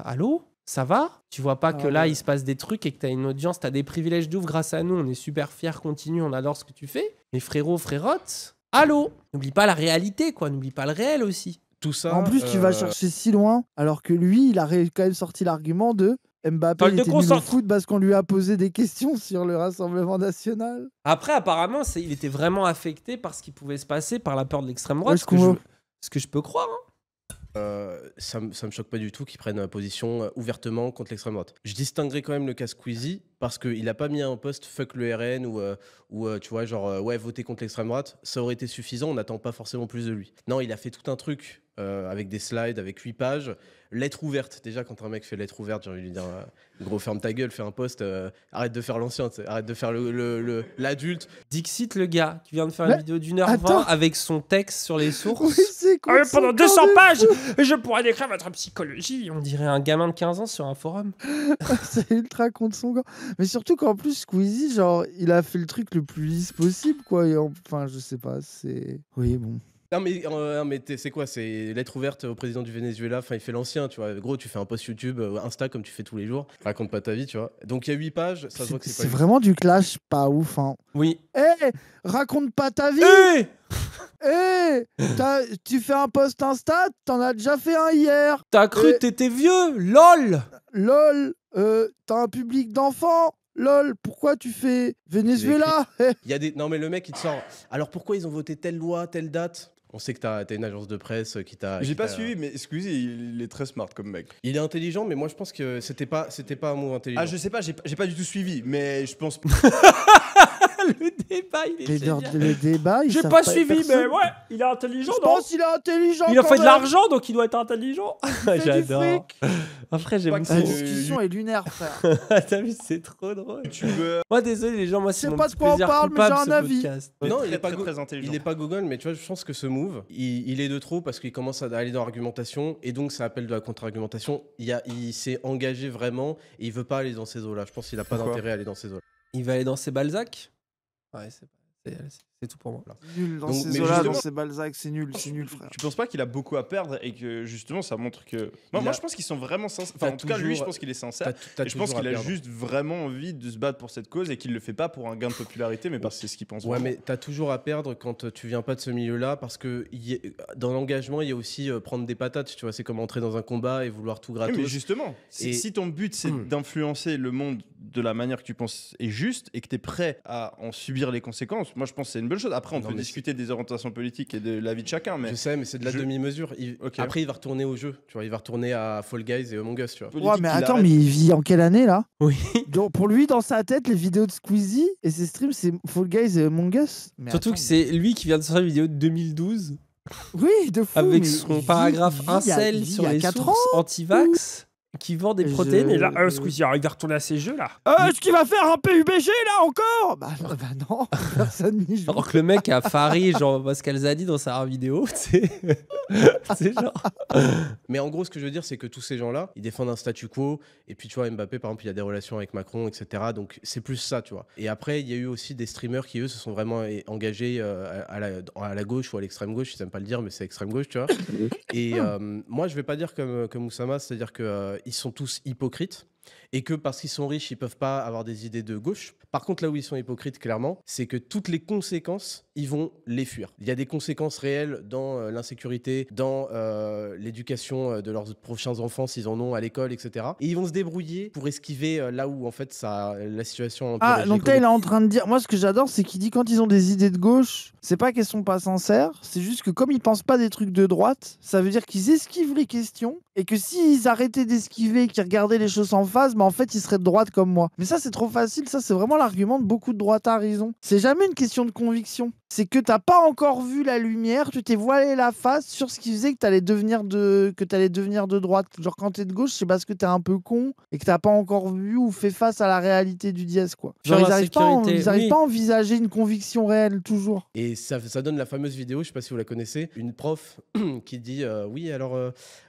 [SPEAKER 1] allô, ça va? Tu vois pas que là, il se passe des trucs et que tu as une audience, tu as des privilèges d'ouf grâce à nous, on est super fiers, continue, on adore ce que tu fais. Mais frérot, frérotte, allô? N'oublie pas la réalité, quoi, n'oublie pas le réel aussi.
[SPEAKER 2] Tout ça...
[SPEAKER 3] En plus, tu vas chercher si loin, alors que lui, il a quand même sorti l'argument de... Mbappé il était nul au foot parce qu'on lui a posé des questions sur le Rassemblement National.
[SPEAKER 1] Après, apparemment, il était vraiment affecté par ce qui pouvait se passer, par la peur de l'extrême droite, ce que je peux croire.
[SPEAKER 2] Ça me choque pas du tout qu'ils prennent position ouvertement contre l'extrême droite. Je distinguerai quand même le cas Squeezie parce qu'il a pas mis un post fuck le RN ou tu vois, genre voter contre l'extrême droite. Ça aurait été suffisant, on n'attend pas forcément plus de lui. Non, il a fait tout un truc avec des slides, avec 8 pages. Lettre ouverte. Déjà, quand un mec fait lettre ouverte, j'ai envie de lui dire gros, ferme ta gueule, fais un post, arrête de faire l'ancien, arrête de faire l'adulte.
[SPEAKER 1] Dixit, le gars qui vient de faire une vidéo d'1h20 avec son texte sur les sources.
[SPEAKER 3] Oui, c'est cool,
[SPEAKER 1] pendant 200 pages, je pourrais décrire votre psychologie. On dirait un gamin de 15 ans sur un forum.
[SPEAKER 3] C'est ultra contre son corps. Mais surtout qu'en plus, Squeezie, genre, il a fait le truc le plus lisse possible, quoi. Enfin, je sais pas, c'est... Oui, bon...
[SPEAKER 2] Non mais c'est quoi? C'est lettre ouverte au président du Venezuela. Enfin, il fait l'ancien, tu vois. Gros, tu fais un post YouTube, Insta comme tu fais tous les jours. Raconte pas ta vie, tu vois. Donc il y a 8 pages, ça se voit que c'est pas...
[SPEAKER 3] C'est vraiment du clash pas ouf, hein.
[SPEAKER 1] Oui.
[SPEAKER 3] Raconte pas ta vie. Tu fais un post Insta, t'en as déjà fait un hier.
[SPEAKER 1] T'as cru que t'étais vieux? LOL.
[SPEAKER 3] T'as un public d'enfants. LOL, pourquoi tu fais Venezuela?
[SPEAKER 2] Il y a des... Non mais le mec il te sort. Alors pourquoi ils ont voté telle loi, telle date? On sait que t'as une agence de presse qui t'a...
[SPEAKER 5] J'ai pas suivi, mais Squeezie, il est très smart comme mec.
[SPEAKER 2] Il est intelligent, mais moi je pense que c'était pas un mot intelligent.
[SPEAKER 5] Ah je sais pas, j'ai pas du tout suivi, mais je pense...
[SPEAKER 1] Le débat, il est génial.
[SPEAKER 3] Le débat,
[SPEAKER 1] j'ai pas suivi, mais ouais, il est intelligent.
[SPEAKER 3] Je pense qu'il est intelligent.
[SPEAKER 1] Il a fait de l'argent, donc il doit être intelligent.
[SPEAKER 3] J'adore.
[SPEAKER 1] Après, j'aime
[SPEAKER 3] La discussion est lunaire, frère.
[SPEAKER 1] T'as vu, c'est trop drôle. Moi, désolé, les gens, moi, c'est mon
[SPEAKER 3] pas
[SPEAKER 1] petit
[SPEAKER 3] de quoi on
[SPEAKER 1] plaisir
[SPEAKER 3] parle, mais j'ai
[SPEAKER 1] coupable,
[SPEAKER 3] un
[SPEAKER 1] ce
[SPEAKER 3] avis.
[SPEAKER 1] podcast.
[SPEAKER 2] Non, il est pas
[SPEAKER 5] très intelligent.
[SPEAKER 2] Il est pas Google, mais tu vois, je pense que ce move, il est de trop parce qu'il commence à aller dans l'argumentation et donc ça appelle de la contre-argumentation. Il s'est engagé vraiment et il veut pas aller dans ces eaux-là. Je pense qu'il a pas d'intérêt à aller dans ces eaux-là.
[SPEAKER 1] Il va aller dans ses Balzac. Ouais, c'est tout pour moi.
[SPEAKER 3] Nul dans ces eaux-là, dans ces Balzac, c'est nul, frère.
[SPEAKER 5] Tu penses pas qu'il a beaucoup à perdre et que justement ça montre que... Moi je pense qu'ils sont vraiment sincères. Enfin, en tout cas, lui, je pense qu'il est sincère. Et je pense qu'il a juste vraiment envie de se battre pour cette cause et qu'il le fait pas pour un gain de popularité, mais parce que c'est ce qu'il pense vraiment.
[SPEAKER 2] Ouais, mais t'as toujours à perdre quand tu viens pas de ce milieu-là parce que dans l'engagement, il y a aussi prendre des patates. Tu vois, c'est comme entrer dans un combat et vouloir tout gratter.
[SPEAKER 5] Oui, mais justement, si ton but c'est d'influencer le monde de la manière que tu penses est juste et que tu es prêt à en subir les conséquences, moi je pense que c'est une une bonne chose. Après, on peut discuter des orientations politiques et de la vie de chacun. Mais
[SPEAKER 7] je sais, mais c'est de la demi-mesure. Après, il va retourner au jeu. Tu vois, il va retourner à Fall Guys et Among Us. Tu vois.
[SPEAKER 3] Ouais, mais attends, mais il vit en quelle année là?
[SPEAKER 1] Oui.
[SPEAKER 3] Donc, pour lui, dans sa tête, les vidéos de Squeezie et ses streams, c'est Fall Guys et Among Us. Mais
[SPEAKER 1] surtout que c'est lui qui vient de sortir une vidéo de 2012.
[SPEAKER 3] Oui, de fou.
[SPEAKER 1] Avec son paragraphe incel sur les sources anti-vax. Qui vend des protéines et là, Squeezie, il va retourner à ces jeux là.
[SPEAKER 3] Est-ce qu'il va faire un PUBG là encore? Bah non, personne n'y joue.
[SPEAKER 1] Alors que le mec a faré genre Pascal Zadi dans sa vidéo, c'est genre.
[SPEAKER 7] Mais en gros, ce que je veux dire, c'est que tous ces gens-là, ils défendent un statu quo. Et puis tu vois, Mbappé, par exemple, il a des relations avec Macron, etc. Donc c'est plus ça, tu vois. Et après, il y a eu aussi des streamers qui eux se sont vraiment engagés à la gauche ou à l'extrême gauche. Ils n'aiment pas le dire, mais c'est extrême gauche, tu vois. Et moi, je vais pas dire comme Oussama, c'est-à-dire que ils sont tous hypocrites et que parce qu'ils sont riches, ils peuvent pas avoir des idées de gauche. Par contre, là où ils sont hypocrites, clairement, c'est que toutes les conséquences, ils vont les fuir. Il y a des conséquences réelles dans l'insécurité, dans l'éducation de leurs prochains enfants, s'ils en ont à l'école, etc. Et ils vont se débrouiller pour esquiver là où, en fait, la situation...
[SPEAKER 3] Ah, donc là, il est en train de dire... Moi, ce que j'adore, c'est qu'il dit quand ils ont des idées de gauche, c'est pas qu'elles sont pas sincères, c'est juste que comme ils pensent pas des trucs de droite, ça veut dire qu'ils esquivent les questions et que s'ils arrêtaient d'esquiver, qu'ils regardaient les choses en face, bah en fait, ils seraient de droite comme moi. Mais ça, c'est trop facile. Ça, c'est vraiment l'argument de beaucoup de droitards. Ils ont. C'est jamais une question de conviction. C'est que t'as pas encore vu la lumière, tu t'es voilé la face sur ce qui faisait que t'allais devenir de droite. Genre quand t'es de gauche, c'est parce que t'es un peu con et que t'as pas encore vu ou fait face à la réalité du dièse, quoi. Genre, ils arrivent pas à envisager une conviction réelle, toujours.
[SPEAKER 7] Et ça donne la fameuse vidéo, je sais pas si vous la connaissez, une prof qui dit oui, alors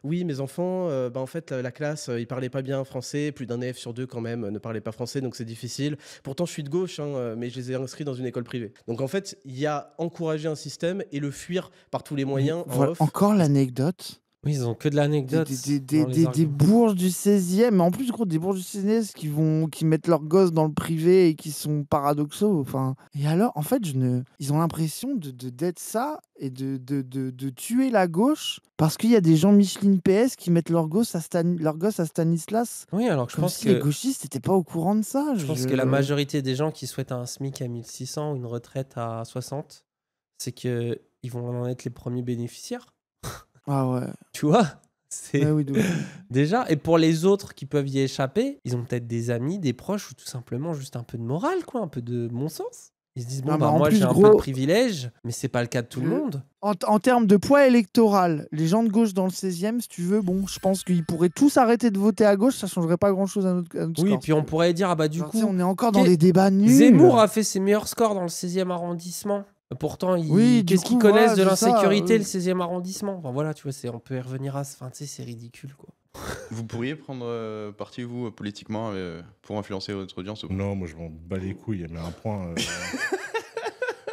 [SPEAKER 7] oui, mes enfants, en fait, la classe, ils parlaient pas bien français, plus d'un élève sur deux quand même ne parlait pas français, donc c'est difficile. Pourtant, je suis de gauche, mais je les ai inscrits dans une école privée. Donc en fait, il y a encourager un système et le fuir par tous les moyens.
[SPEAKER 3] Voilà, encore l'anecdote.
[SPEAKER 1] Oui, ils ont que de l'anecdote.
[SPEAKER 3] Des bourges du 16e, mais en plus, gros, des bourges du 16e qui mettent leurs gosses dans le privé et qui sont paradoxaux. Enfin, et alors, en fait, ils ont l'impression d'être ça et de tuer la gauche parce qu'il y a des gens Micheline PS qui mettent leurs gosses à Stanislas.
[SPEAKER 1] Oui, alors que je pense que
[SPEAKER 3] les gauchistes n'étaient pas au courant de ça.
[SPEAKER 1] Je pense que la majorité des gens qui souhaitent un SMIC à 1600 ou une retraite à 60, c'est qu'ils vont en être les premiers bénéficiaires.
[SPEAKER 3] Ah ouais.
[SPEAKER 1] Tu vois, c'est
[SPEAKER 3] oui,
[SPEAKER 1] déjà. Et pour les autres qui peuvent y échapper, ils ont peut-être des amis, des proches ou tout simplement juste un peu de morale, quoi, un peu de bon sens. Ils se disent bon, moi j'ai un peu de privilège, mais c'est pas le cas de tout le monde.
[SPEAKER 3] En termes de poids électoral, les gens de gauche dans le 16e, si tu veux, bon, je pense qu'ils pourraient tous arrêter de voter à gauche, ça changerait pas grand-chose à notre
[SPEAKER 1] oui,
[SPEAKER 3] score.
[SPEAKER 1] Et puis on pourrait dire du coup,
[SPEAKER 3] on est encore dans les débats nuls.
[SPEAKER 1] Zemmour a fait ses meilleurs scores dans le 16e arrondissement. Pourtant, qu'est-ce qu'ils connaissent de l'insécurité, le 16e arrondissement? Enfin voilà, tu vois, on peut y revenir à ça. Enfin, tu sais, c'est ridicule, quoi.
[SPEAKER 6] Vous pourriez prendre parti, vous, politiquement, pour influencer votre audience ou pas?
[SPEAKER 4] Non, moi, je m'en bats les couilles, mais à un point...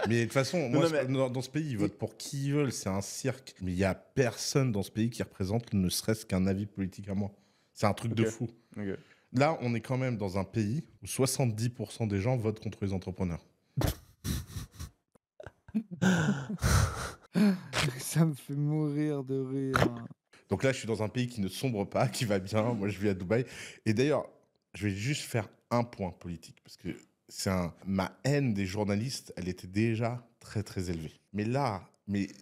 [SPEAKER 4] Mais de toute façon, moi, dans ce pays, ils votent pour qui ils veulent, c'est un cirque. Mais il n'y a personne dans ce pays qui représente ne serait-ce qu'un avis politique à moi. C'est un truc de fou.
[SPEAKER 6] Okay.
[SPEAKER 4] Là, on est quand même dans un pays où 70% des gens votent contre les entrepreneurs.
[SPEAKER 3] Ça me fait mourir de rire.
[SPEAKER 4] Donc là, je suis dans un pays qui ne sombre pas, qui va bien. Moi, je vis à Dubaï. Et d'ailleurs, je vais juste faire un point politique. Parce que ma haine des journalistes, elle était déjà très, très élevée. Mais là,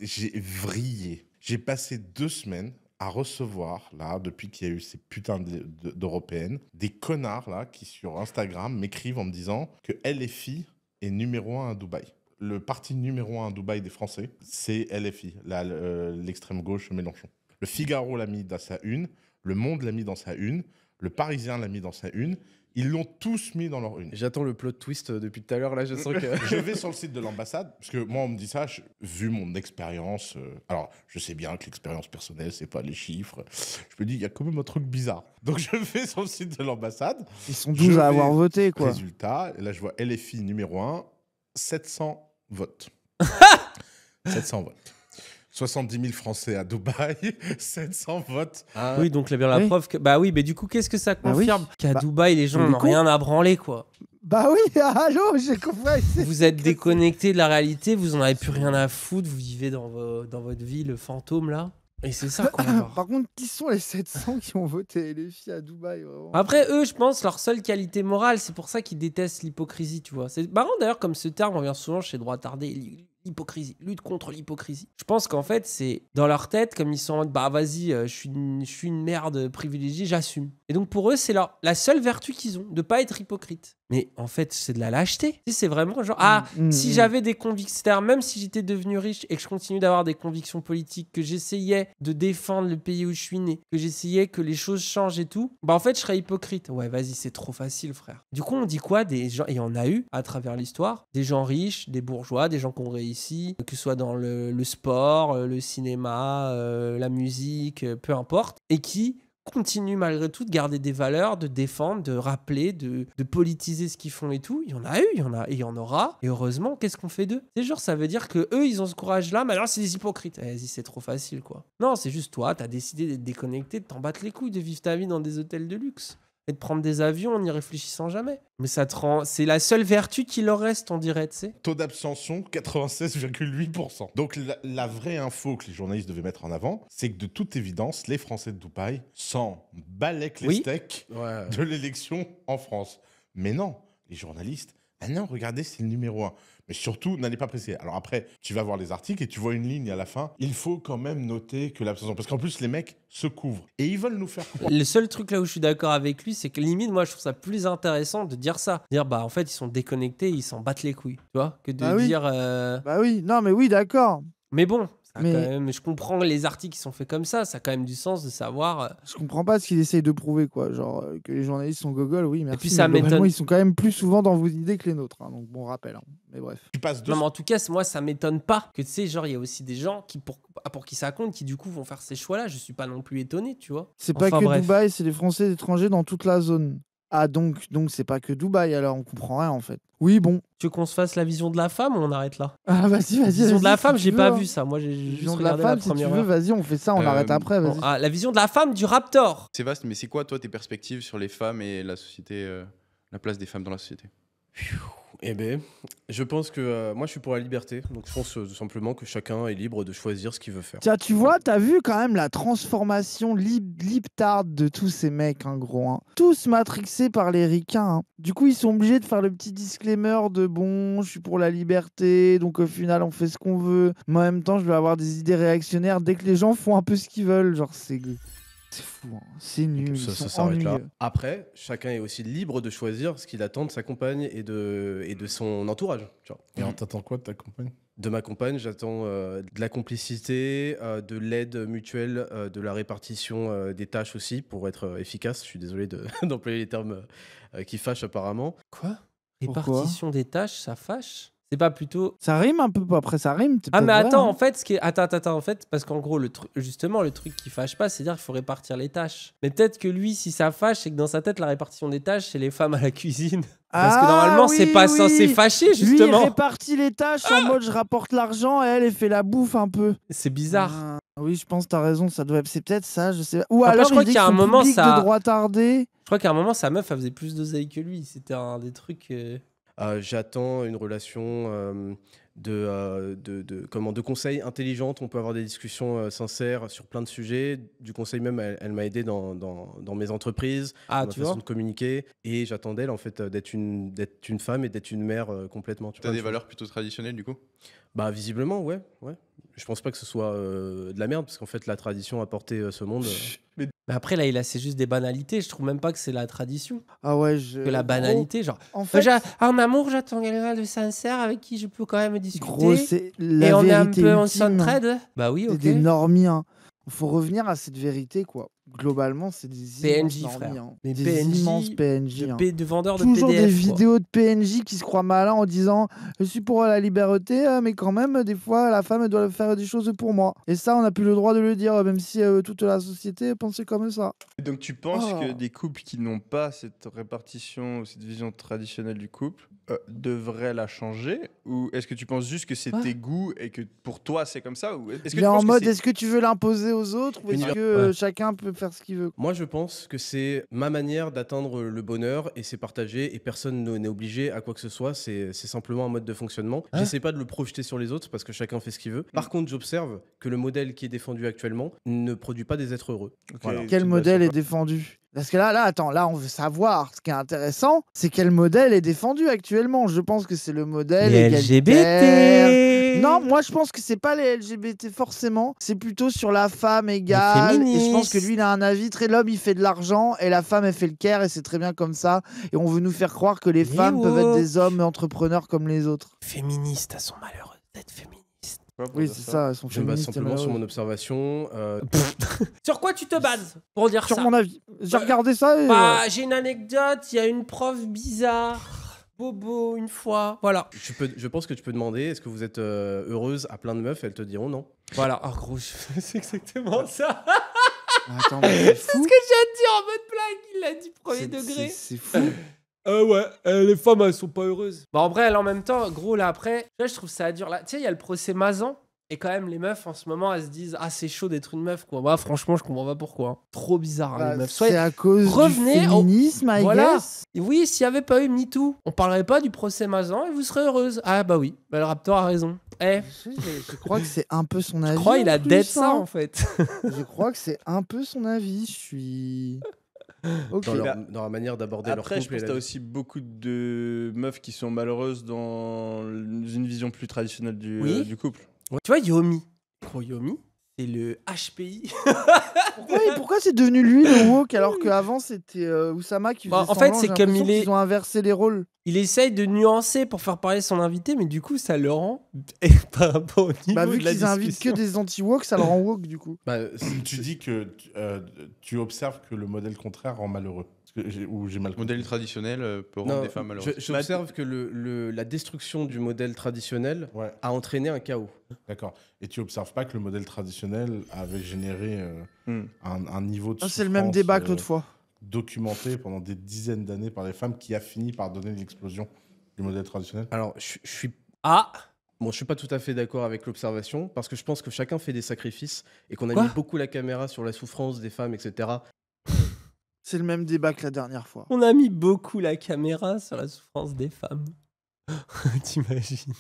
[SPEAKER 4] j'ai vrillé. J'ai passé 2 semaines à recevoir, là, depuis qu'il y a eu ces putains d'européennes, des connards, là, qui sur Instagram m'écrivent en me disant que LFI est numéro 1 à Dubaï. Le parti numéro 1 à Dubaï des Français, c'est LFI, l'extrême gauche Mélenchon. Le Figaro l'a mis dans sa une, Le Monde l'a mis dans sa une, Le Parisien l'a mis dans sa une. Ils l'ont tous mis dans leur une.
[SPEAKER 7] J'attends le plot twist depuis tout à l'heure, là, je sens que...
[SPEAKER 4] Je vais sur le site de l'ambassade, parce que moi, on me dit ça, vu mon expérience... alors, je sais bien que l'expérience personnelle, c'est pas les chiffres. Je me dis, il y a quand même un truc bizarre. Donc, je vais sur le site de l'ambassade.
[SPEAKER 3] Ils sont 12 à avoir voté, quoi.
[SPEAKER 4] Résultat, et là, je vois LFI numéro 1, 700 votes. 700 votes. 70 000 Français à Dubaï, 700 votes.
[SPEAKER 1] Ah. Oui, donc là, bien la preuve que... Bah oui, mais du coup, qu'est-ce que ça confirme? Qu'à Dubaï, les gens n'ont rien à branler, quoi.
[SPEAKER 3] Bah oui, allô, j'ai compris.
[SPEAKER 1] Vous êtes déconnecté de la réalité, vous en avez plus rien à foutre, vous vivez dans votre vie, le fantôme, là. Et c'est ça qu'on va voir.
[SPEAKER 3] Par contre, qui sont les 700 qui ont voté LFI à Dubaï vraiment?
[SPEAKER 1] Après, eux, je pense, leur seule qualité morale, c'est pour ça qu'ils détestent l'hypocrisie, tu vois. C'est marrant d'ailleurs, comme ce terme revient souvent chez droitardés, l'hypocrisie, lutte contre l'hypocrisie. Je pense qu'en fait, c'est dans leur tête, comme ils sont en mode, bah vas-y, je suis une merde privilégiée, j'assume. Et donc pour eux, c'est la seule vertu qu'ils ont, de pas être hypocrite. Mais en fait, c'est de la lâcheté. Tu sais, c'est vraiment genre, si j'avais des convictions, c'est-à-dire même si j'étais devenu riche et que je continue d'avoir des convictions politiques, que j'essayais de défendre le pays où je suis né, que j'essayais que les choses changent et tout, bah en fait, je serais hypocrite. Ouais, vas-y, c'est trop facile, frère. Du coup, on dit quoi? Des gens, et il y en a eu à travers l'histoire, des gens riches, des bourgeois, des gens qui ont réussi, que ce soit dans le sport, le cinéma, la musique, peu importe, et qui continuent malgré tout de garder des valeurs, de défendre, de rappeler, de politiser ce qu'ils font et tout. Il y en a eu, il y en a et il y en aura. Et heureusement, qu'est-ce qu'on fait d'eux? C'est genre, ça veut dire que eux, ils ont ce courage-là, mais alors c'est des hypocrites. Vas-y, c'est trop facile, quoi. Non, c'est juste toi, t'as décidé d'être déconnecté, de t'en battre les couilles, de vivre ta vie dans des hôtels de luxe. Et de prendre des avions en n'y réfléchissant jamais. Mais ça te rend... C'est la seule vertu qui leur reste, on dirait, tu sais.
[SPEAKER 4] Taux d'abstention, 96,8%. Donc la vraie info que les journalistes devaient mettre en avant, c'est que de toute évidence, les Français de Dubaï s'en balèquent les steaks de l'élection en France. Mais non, les journalistes, ah non, regardez, c'est le numéro 1. Mais surtout, n'allez pas presser. Alors après, tu vas voir les articles et tu vois une ligne à la fin. Il faut quand même noter que l'abstention... Parce qu'en plus, les mecs se couvrent. Et ils veulent nous faire croire.
[SPEAKER 1] Le seul truc là où je suis d'accord avec lui, c'est que limite, moi, je trouve ça plus intéressant de dire ça. Dire, bah, en fait, ils sont déconnectés, ils s'en battent les couilles. Tu vois? Que de dire...
[SPEAKER 3] Bah oui, non, mais oui, d'accord.
[SPEAKER 1] Mais bon... Quand même, je comprends les articles qui sont faits comme ça a quand même du sens de savoir.
[SPEAKER 3] Je comprends pas ce qu'il essaye de prouver, quoi. Genre que les journalistes sont gogol, oui, merci.
[SPEAKER 1] Et puis ça m'étonne.
[SPEAKER 3] Ils sont quand même plus souvent dans vos idées que les nôtres, hein, donc bon rappel. Hein. Mais bref.
[SPEAKER 1] Non, mais en tout cas, moi, ça m'étonne pas que tu sais, genre, il y a aussi des gens qui, pour qui ça compte, qui du coup vont faire ces choix-là. Je suis pas non plus étonné, tu vois.
[SPEAKER 3] C'est pas que Dubaï, c'est les Français étrangers dans toute la zone. Ah donc c'est pas que Dubaï, alors on comprend rien en fait. Oui, bon.
[SPEAKER 1] Tu veux qu'on se fasse la vision de la femme ou on arrête là?
[SPEAKER 3] Ah vas-y.
[SPEAKER 1] La vision de la femme,
[SPEAKER 3] si
[SPEAKER 1] j'ai pas vu ça. Moi, j'ai juste regardé la première heure.
[SPEAKER 3] Vas-y, on fait ça, on arrête après, vas-y.
[SPEAKER 1] Ah, la vision de la femme du Raptor.
[SPEAKER 6] C'est vaste, mais c'est quoi, toi, tes perspectives sur les femmes et la société, la place des femmes dans la société?
[SPEAKER 7] Eh ben, je pense que moi je suis pour la liberté, donc je pense tout simplement que chacun est libre de choisir ce qu'il veut faire.
[SPEAKER 3] Tiens, tu vois, t'as vu quand même la transformation libtarde de tous ces mecs, hein, gros. Hein. Tous matrixés par les ricains. Hein. Du coup, ils sont obligés de faire le petit disclaimer de bon, je suis pour la liberté, donc au final on fait ce qu'on veut. Mais en même temps, je vais avoir des idées réactionnaires dès que les gens font un peu ce qu'ils veulent. Genre, c'est fou, hein. C'est nul.
[SPEAKER 7] Ça s'arrête là. Après, chacun est aussi libre de choisir ce qu'il attend de sa compagne et de son entourage. Tu vois.
[SPEAKER 4] Et t'attends quoi de ta compagne?
[SPEAKER 7] De ma compagne, j'attends de la complicité, de l'aide mutuelle, de la répartition des tâches aussi pour être efficace. Je suis désolé d'employer les termes qui fâchent apparemment.
[SPEAKER 1] Quoi? Répartition des tâches, ça fâche? C'est pas plutôt...
[SPEAKER 3] Ça rime un peu, après ça rime.
[SPEAKER 1] Ah mais attends,
[SPEAKER 3] vrai, hein.
[SPEAKER 1] En fait, ce qui est... Attends, en fait, parce qu'en gros, le truc qui fâche pas, c'est dire qu'il faut répartir les tâches. Mais peut-être que lui, si ça fâche, c'est que dans sa tête, la répartition des tâches, c'est les femmes à la cuisine. Parce que normalement, c'est pas censé fâcher, justement.
[SPEAKER 3] Lui, il répartit les tâches en mode je rapporte l'argent et elle fait la bouffe un peu.
[SPEAKER 1] C'est bizarre.
[SPEAKER 3] Oui, je pense que t'as raison, c'est peut-être ça, je sais pas. Ou
[SPEAKER 1] après,
[SPEAKER 3] alors,
[SPEAKER 1] je crois qu'il y a un moment,
[SPEAKER 3] ça... de droit tardé.
[SPEAKER 1] Je crois qu'à un moment, sa meuf, elle faisait plus d'oseille que lui. C'était un des trucs...
[SPEAKER 7] J'attends une relation de conseils intelligentes. On peut avoir des discussions sincères sur plein de sujets. Du conseil même, elle m'a aidé dans mes entreprises, dans ma façon de communiquer. Et j'attends d'elle en fait d'être une femme et d'être une mère complètement.
[SPEAKER 6] Tu as des valeurs plutôt traditionnelles du coup?
[SPEAKER 7] Bah visiblement, ouais. Je pense pas que ce soit de la merde parce qu'en fait la tradition a porté ce monde.
[SPEAKER 1] Mais après là, c'est juste des banalités. Je trouve même pas que c'est la tradition.
[SPEAKER 3] Ah ouais,
[SPEAKER 1] que la banalité, genre.
[SPEAKER 3] En fait,
[SPEAKER 1] en amour, j'attends quelqu'un de sincère avec qui je peux quand même discuter.
[SPEAKER 3] Gros, c'est la
[SPEAKER 1] et on
[SPEAKER 3] vérité
[SPEAKER 1] est un peu,
[SPEAKER 3] ultime.
[SPEAKER 1] on s'entraide. Bah oui, ok.
[SPEAKER 3] C'est des normiens. Il faut revenir à cette vérité, quoi. Globalement, c'est des
[SPEAKER 1] PNJ,
[SPEAKER 3] immenses
[SPEAKER 1] frère.
[SPEAKER 3] Hein.
[SPEAKER 1] Mais
[SPEAKER 3] des
[SPEAKER 1] PNJ,
[SPEAKER 3] immenses PNJ.
[SPEAKER 1] De vendeurs de
[SPEAKER 3] Toujours
[SPEAKER 1] PDF.
[SPEAKER 3] Des vidéos de PNJ qui se croient malins en disant je suis pour la liberté, mais quand même, des fois, la femme elle doit faire des choses pour moi. Et ça, on n'a plus le droit de le dire, même si toute la société pensait comme ça.
[SPEAKER 5] Donc, tu penses que des couples qui n'ont pas cette répartition ou cette vision traditionnelle du couple devraient la changer? Ou est-ce que tu penses juste que c'est tes goûts et que pour toi, c'est comme ça? Ou est-ce que
[SPEAKER 3] en mode, est-ce que tu veux l'imposer aux autres ou est-ce que chacun peut faire ce qu'il veut.
[SPEAKER 7] Moi, je pense que c'est ma manière d'atteindre le bonheur et c'est partagé et personne n'est obligé à quoi que ce soit. C'est simplement un mode de fonctionnement. J'essaie pas de le projeter sur les autres parce que chacun fait ce qu'il veut. Par contre, j'observe que le modèle qui est défendu actuellement ne produit pas des êtres heureux.
[SPEAKER 3] Voilà. Quel modèle est défendu? Parce que attends, là, on veut savoir. Ce qui est intéressant, c'est quel modèle est défendu actuellement. Je pense que c'est le modèle
[SPEAKER 1] les LGBT.
[SPEAKER 3] Non, moi, je pense que c'est pas les LGBT forcément. C'est plutôt sur la femme égale. Et je pense que lui, il a un avis très l'homme, il fait de l'argent et la femme, elle fait le care et c'est très bien comme ça. Et on veut nous faire croire que les femmes peuvent être des hommes entrepreneurs comme les autres.
[SPEAKER 1] Féministes, elles sont malheureuses d'être féministes.
[SPEAKER 3] Oui, c'est ça, elles sont
[SPEAKER 7] Je me base
[SPEAKER 3] féministes.
[SPEAKER 7] simplement sur mon observation.
[SPEAKER 1] Sur quoi tu te bases pour dire
[SPEAKER 3] Sur
[SPEAKER 1] ça?
[SPEAKER 3] mon avis. J'ai regardé ça et...
[SPEAKER 1] J'ai une anecdote, il y a une prof bizarre, bobo, une fois. Voilà.
[SPEAKER 7] Je pense que tu peux demander est-ce que vous êtes heureuse à plein de meufs, elles te diront non.
[SPEAKER 1] Voilà. Oh gros, c'est exactement ça.
[SPEAKER 3] Attends, c'est
[SPEAKER 1] ce que je viens de dire en mode blague, il l'a dit premier degré.
[SPEAKER 3] C'est fou.
[SPEAKER 1] Ouais, les femmes, elles sont pas heureuses. Bah, en vrai, là, en même temps, gros, là, après, là, je trouve ça dur. Là, tu sais, il y a le procès Mazan. Et quand même, les meufs, en ce moment, elles se disent ah, c'est chaud d'être une meuf, quoi. Bah, franchement, je comprends pas pourquoi. Hein. Trop bizarre, hein, les meufs.
[SPEAKER 3] C'est à cause
[SPEAKER 1] revenez
[SPEAKER 3] du féminisme, I guess.
[SPEAKER 1] Oui, s'il n'y avait pas eu MeToo, on parlerait pas du procès Mazan et vous serez heureuse. Ah, bah oui, bah, le Raptor a raison.
[SPEAKER 3] Je crois que c'est un peu son avis.
[SPEAKER 1] Je crois qu'il a dead ça, en fait.
[SPEAKER 3] Je crois que c'est un peu son avis. Je suis... Okay.
[SPEAKER 7] Dans la manière d'aborder leur couple.
[SPEAKER 5] Après, je pense que t'as aussi beaucoup de meufs qui sont malheureuses dans une vision plus traditionnelle du couple.
[SPEAKER 1] Ouais. Tu vois, Yomi. Gros, Yomi, c'est le HPI.
[SPEAKER 3] Pourquoi c'est devenu lui le woke alors qu'avant c'était Oussama qui faisait
[SPEAKER 1] en fait, c'est comme
[SPEAKER 3] ils ont inversé les rôles.
[SPEAKER 1] Il essaye de nuancer pour faire parler son invité, mais du coup, ça le rend par rapport au niveau
[SPEAKER 3] vu
[SPEAKER 1] de la
[SPEAKER 3] qu'ils invitent que des anti-woke, ça le rend woke du coup.
[SPEAKER 4] Tu dis que tu observes que le modèle contraire rend malheureux. Ou j'ai mal compris.
[SPEAKER 6] Le modèle traditionnel peut rendre des femmes malheureuses.
[SPEAKER 7] J'observe que la destruction du modèle traditionnel a entraîné un chaos.
[SPEAKER 4] D'accord. Et tu observes pas que le modèle traditionnel avait généré un niveau de souffrance...
[SPEAKER 3] C'est le même débat que l'autre fois.
[SPEAKER 4] Documenté pendant des dizaines d'années par les femmes qui a fini par donner l'explosion du modèle traditionnel.
[SPEAKER 7] Alors, je suis... Bon, je suis pas tout à fait d'accord avec l'observation parce que je pense que chacun fait des sacrifices et qu'on a mis beaucoup la caméra sur la souffrance des femmes, etc.
[SPEAKER 3] C'est le même débat que la dernière fois.
[SPEAKER 1] On a mis beaucoup la caméra sur la souffrance des femmes. T'imagines?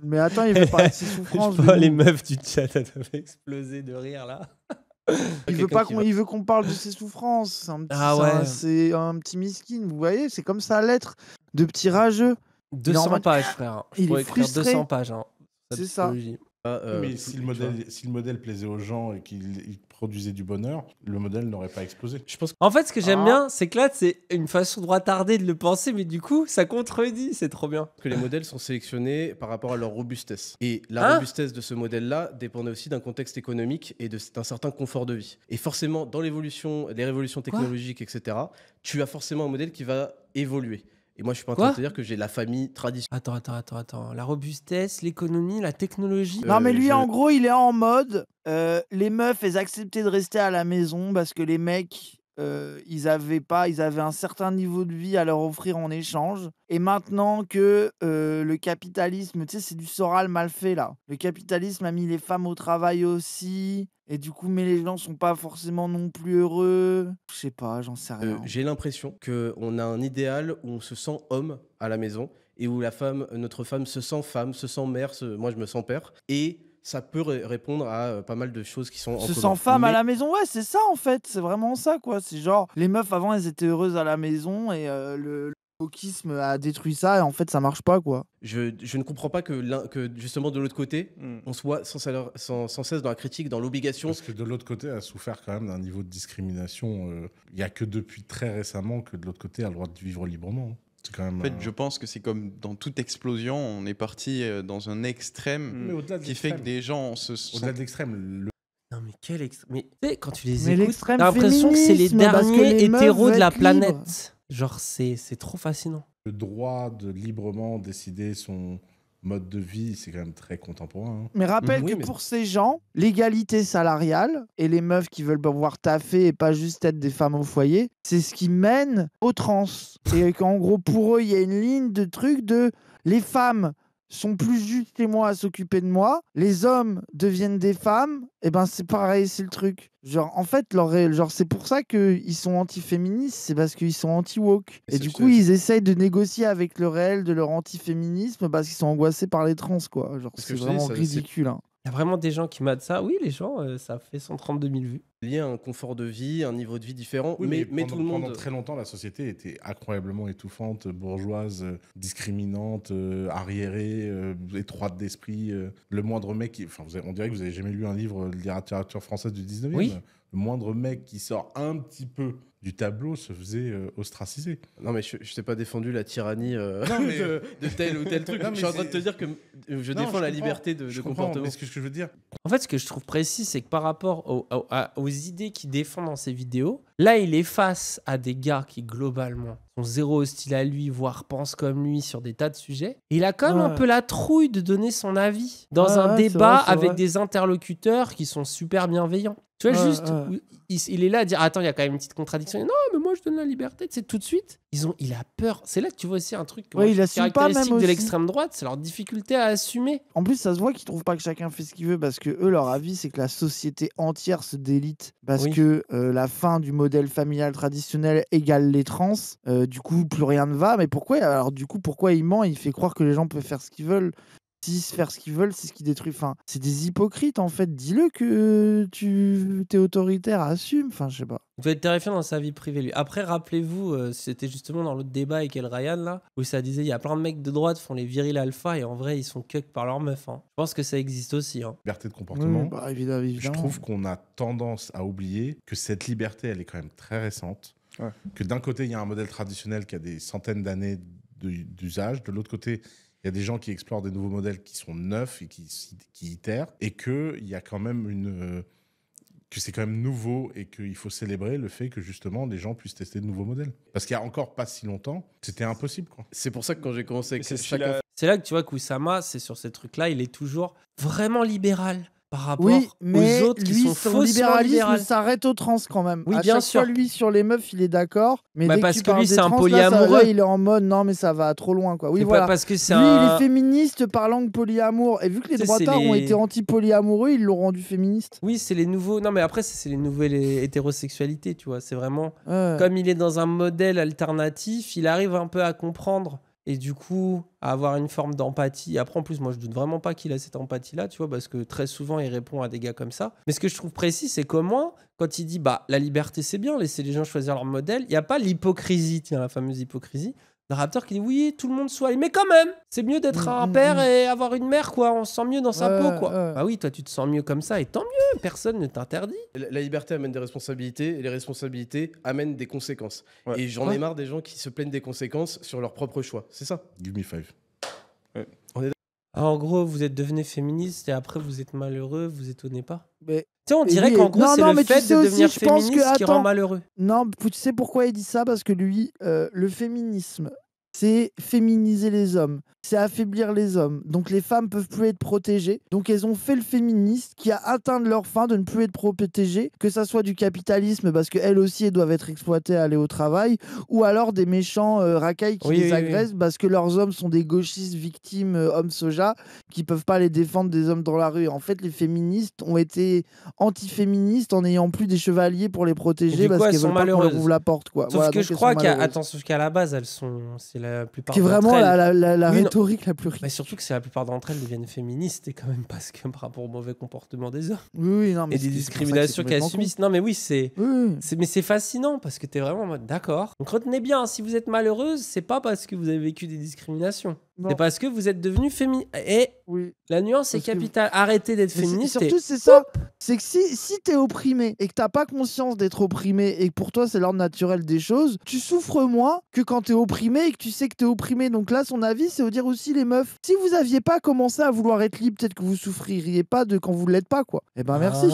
[SPEAKER 3] Mais attends, il veut parler de ses souffrances.
[SPEAKER 1] Les meufs du chat, elles doivent exploser de rire là.
[SPEAKER 3] Il veut qu'on parle de ses souffrances. C'est un petit miskin, vous voyez, c'est comme ça l'être de petit rageux.
[SPEAKER 1] 200 pages, frère.
[SPEAKER 3] Il
[SPEAKER 1] faut
[SPEAKER 3] est
[SPEAKER 1] écrire
[SPEAKER 3] frustré.
[SPEAKER 1] 200 pages. Hein.
[SPEAKER 3] C'est ça.
[SPEAKER 4] Mais si le modèle plaisait aux gens et qu'il produisait du bonheur, le modèle n'aurait pas explosé.
[SPEAKER 1] Je pense... En fait, ce que j'aime bien, c'est que là, c'est une façon droitardée de le penser, mais du coup, ça contredit, c'est trop bien.
[SPEAKER 7] Que les modèles sont sélectionnés par rapport à leur robustesse. Et la robustesse de ce modèle-là dépendait aussi d'un contexte économique et d'un certain confort de vie. Et forcément, dans l'évolution, les révolutions technologiques, etc., tu as forcément un modèle qui va évoluer. Et moi, je suis pas en train de te dire que j'ai la famille traditionnelle.
[SPEAKER 1] Attends. La robustesse, l'économie, la technologie.
[SPEAKER 3] Non, mais lui, en gros, il est en mode les meufs, elles acceptaient de rester à la maison parce que les mecs, ils avaient un certain niveau de vie à leur offrir en échange. Et maintenant que le capitalisme, tu sais, c'est du Soral mal fait là. Le capitalisme a mis les femmes au travail aussi. Et du coup, mais les gens sont pas forcément non plus heureux. Je sais pas, j'en sais rien.
[SPEAKER 7] J'ai l'impression qu'on a un idéal où on se sent homme à la maison et où notre femme se sent femme, se sent mère, moi je me sens père. Et ça peut répondre à pas mal de choses qui sont en commun.
[SPEAKER 3] Se sent femme à la maison, ouais, c'est ça en fait. C'est vraiment ça, quoi. C'est genre, les meufs avant, elles étaient heureuses à la maison et le wokisme a détruit ça et en fait, ça marche pas, quoi.
[SPEAKER 7] Je ne comprends pas que justement de l'autre côté, on soit sans cesse dans la critique, dans l'obligation.
[SPEAKER 4] Parce que de l'autre côté, elle a souffert quand même d'un niveau de discrimination. Il n'y a que depuis très récemment que de l'autre côté, elle a le droit de vivre librement. Quand même,
[SPEAKER 6] en fait, je pense que c'est comme dans toute explosion, on est parti dans un extrême qui fait que des gens se sentent...
[SPEAKER 4] Au-delà de l'extrême,
[SPEAKER 1] Non mais quel extrême... Mais tu sais, quand tu les écoutes, t'as l'impression que c'est les derniers
[SPEAKER 3] les
[SPEAKER 1] hétéros de la
[SPEAKER 3] libres.
[SPEAKER 1] planète. Genre, c'est trop fascinant.
[SPEAKER 4] Le droit de librement décider son mode de vie, c'est quand même très contemporain. Hein.
[SPEAKER 3] Mais rappelle que pour ces gens, l'égalité salariale et les meufs qui veulent pouvoir taffer et pas juste être des femmes au foyer, c'est ce qui mène aux trans. Et qu'en gros, pour eux, il y a une ligne de trucs de les femmes sont plus juste chez moi à s'occuper de moi, les hommes deviennent des femmes, et ben c'est pareil, c'est le truc. Genre, en fait, c'est pour ça qu'ils sont anti-féministes, c'est parce qu'ils sont anti-woke. Et du coup, ils essayent de négocier avec le réel de leur anti-féminisme parce qu'ils sont angoissés par les trans, quoi. Genre, c'est vraiment ridicule. Hein.
[SPEAKER 1] Il y a vraiment des gens qui matent ça. Oui, les gens, ça fait 132 000 vues.
[SPEAKER 7] Lié à un confort de vie, un niveau de vie différent.
[SPEAKER 4] Oui,
[SPEAKER 7] mais tout le monde.
[SPEAKER 4] Pendant très longtemps, la société était incroyablement étouffante, bourgeoise, discriminante, arriérée, étroite d'esprit. Le moindre mec, on dirait que vous n'avez jamais lu un livre de littérature française du 19e.
[SPEAKER 1] Oui.
[SPEAKER 4] Le moindre mec qui sort un petit peu du tableau se faisait ostraciser.
[SPEAKER 7] Non, mais je t'ai pas défendu la tyrannie de tel ou tel truc. Je suis en train de te dire que je défends la liberté de comportement.
[SPEAKER 4] Mais ce que je veux dire.
[SPEAKER 1] En fait, ce que je trouve précis, c'est que par rapport aux idées qu'il défend dans ses vidéos, là, il est face à des gars qui, globalement, sont zéro hostiles à lui, voire pensent comme lui sur des tas de sujets. Et il a quand même un peu la trouille de donner son avis dans un débat avec des interlocuteurs qui sont super bienveillants. Tu vois, il est là à dire attends, il y a quand même une petite contradiction. Non, mais moi je donne la liberté. Tu sais, tout de suite, il a peur. C'est là que tu vois aussi un truc caractéristique de l'extrême droite, c'est leur difficulté à assumer.
[SPEAKER 3] En plus, ça se voit qu'ils trouvent pas que chacun fait ce qu'il veut parce que eux, leur avis, c'est que la société entière se délite parce que la fin du modèle familial traditionnel égale les trans. Du coup, plus rien ne va. Mais pourquoi ? Alors, du coup, pourquoi il ment ? Il fait croire que les gens peuvent faire ce qu'ils veulent. S'ils se faire ce qu'ils veulent, c'est ce qui détruit. Enfin, c'est des hypocrites en fait. Dis-le que tu es autoritaire, assume. Enfin, je sais pas.
[SPEAKER 1] Il doit être terrifiant dans sa vie privée, lui. Après, rappelez-vous, c'était justement dans l'autre débat avec El Ryan, là, où ça disait il y a plein de mecs de droite qui font les virils alpha et en vrai, ils sont cuck par leur meuf. Hein. Je pense que ça existe aussi. Hein.
[SPEAKER 4] Liberté de comportement.
[SPEAKER 3] Évidemment.
[SPEAKER 4] Je trouve qu'on a tendance à oublier que cette liberté, elle est quand même très récente. Ouais. Que d'un côté, il y a un modèle traditionnel qui a des centaines d'années d'usage. De l'autre côté, il y a des gens qui explorent des nouveaux modèles qui sont neufs et qui itèrent. Et qu'il y a quand même que c'est quand même nouveau et qu'il faut célébrer le fait que justement les gens puissent tester de nouveaux modèles. Parce qu'il y a encore pas si longtemps, c'était impossible. Quoi.
[SPEAKER 7] C'est pour ça que quand j'ai commencé avec
[SPEAKER 1] c'est là que tu vois qu'Oussama, c'est sur ces trucs-là, il est toujours vraiment libéral. Par rapport
[SPEAKER 3] aux
[SPEAKER 1] autres qui sont
[SPEAKER 3] son libéralisme s'arrête aux trans quand même.
[SPEAKER 1] Oui, bien sûr.
[SPEAKER 3] Fois, lui, sur les meufs, il est d'accord. Mais dès
[SPEAKER 1] parce
[SPEAKER 3] que
[SPEAKER 1] lui, c'est un
[SPEAKER 3] trans,
[SPEAKER 1] polyamoureux.
[SPEAKER 3] Là, il est en mode non, mais ça va trop loin. Quoi. Oui, voilà.
[SPEAKER 1] Parce que c'est
[SPEAKER 3] lui, il est féministe parlant de polyamour. Et vu que les droitards ont été anti-polyamoureux, ils l'ont rendu féministe.
[SPEAKER 1] Oui, c'est les nouveaux. Non, mais après, c'est les nouvelles hétérosexualités, tu vois. C'est vraiment. Comme il est dans un modèle alternatif, il arrive un peu à comprendre. Et du coup, à avoir une forme d'empathie. Après, en plus, moi, je doute vraiment pas qu'il a cette empathie-là, tu vois, parce que très souvent, il répond à des gars comme ça. Mais ce que je trouve précis, c'est comment, quand il dit, la liberté, c'est bien, laisser les gens choisir leur modèle, il n'y a pas l'hypocrisie, la fameuse hypocrisie. Le Raptor qui dit, oui, tout le monde soit... Mais quand même, c'est mieux d'être un père et avoir une mère, quoi. On se sent mieux dans sa peau, quoi. Bah oui, toi, tu te sens mieux comme ça, et tant mieux, personne ne t'interdit.
[SPEAKER 7] La liberté amène des responsabilités, et les responsabilités amènent des conséquences. Ouais. Et j'en ai marre des gens qui se plaignent des conséquences sur leur propre choix. C'est ça.
[SPEAKER 4] Give me 5.
[SPEAKER 7] Ouais.
[SPEAKER 1] En gros, vous êtes devenu féministe et après vous êtes malheureux, vous étonnez pas.
[SPEAKER 3] Mais
[SPEAKER 1] tu sais, on dirait qu'en gros, c'est le fait de devenir féministe qui rend malheureux.
[SPEAKER 3] Non, tu sais pourquoi il dit ça ? Parce que lui, le féminisme, c'est féminiser les hommes, c'est affaiblir les hommes. Donc les femmes peuvent plus être protégées. Donc elles ont fait le féministe qui a atteint leur fin de ne plus être protégées, que ça soit du capitalisme parce qu'elles aussi elles doivent être exploitées à aller au travail, ou alors des méchants racailles qui les agressent parce que leurs hommes sont des gauchistes victimes hommes soja qui peuvent pas les défendre des hommes dans la rue. En fait, les féministes ont été anti-féministes en n'ayant plus des chevaliers pour les protéger parce qu'elles veulent pas qu'on leur ouvre la porte. Quoi.
[SPEAKER 1] Sauf que je crois qu'à la base, elles sont... la plupart
[SPEAKER 3] qui est vraiment la rhétorique la plus riche.
[SPEAKER 1] Mais surtout que c'est la plupart d'entre elles deviennent féministes et quand même parce que par rapport au mauvais comportement des hommes.
[SPEAKER 3] Oui, non, mais
[SPEAKER 1] et des discriminations qu'elles subissent. Non, mais oui, mais c'est fascinant parce que t'es vraiment en mode d'accord. Donc retenez bien, si vous êtes malheureuse, c'est pas parce que vous avez vécu des discriminations. Non. C'est parce que vous êtes devenu féministe. Et la nuance est capitale. Arrêtez d'être féministe.
[SPEAKER 3] Surtout, c'est ça. C'est que si t'es opprimé et que t'as pas conscience d'être opprimé et que pour toi c'est l'ordre naturel des choses, tu souffres moins que quand t'es opprimé et que tu sais que t'es opprimé. Donc là, son avis, c'est de dire aussi les meufs, si vous aviez pas commencé à vouloir être libre, peut-être que vous souffririez pas de quand vous l'êtes pas, quoi. Eh ben merci.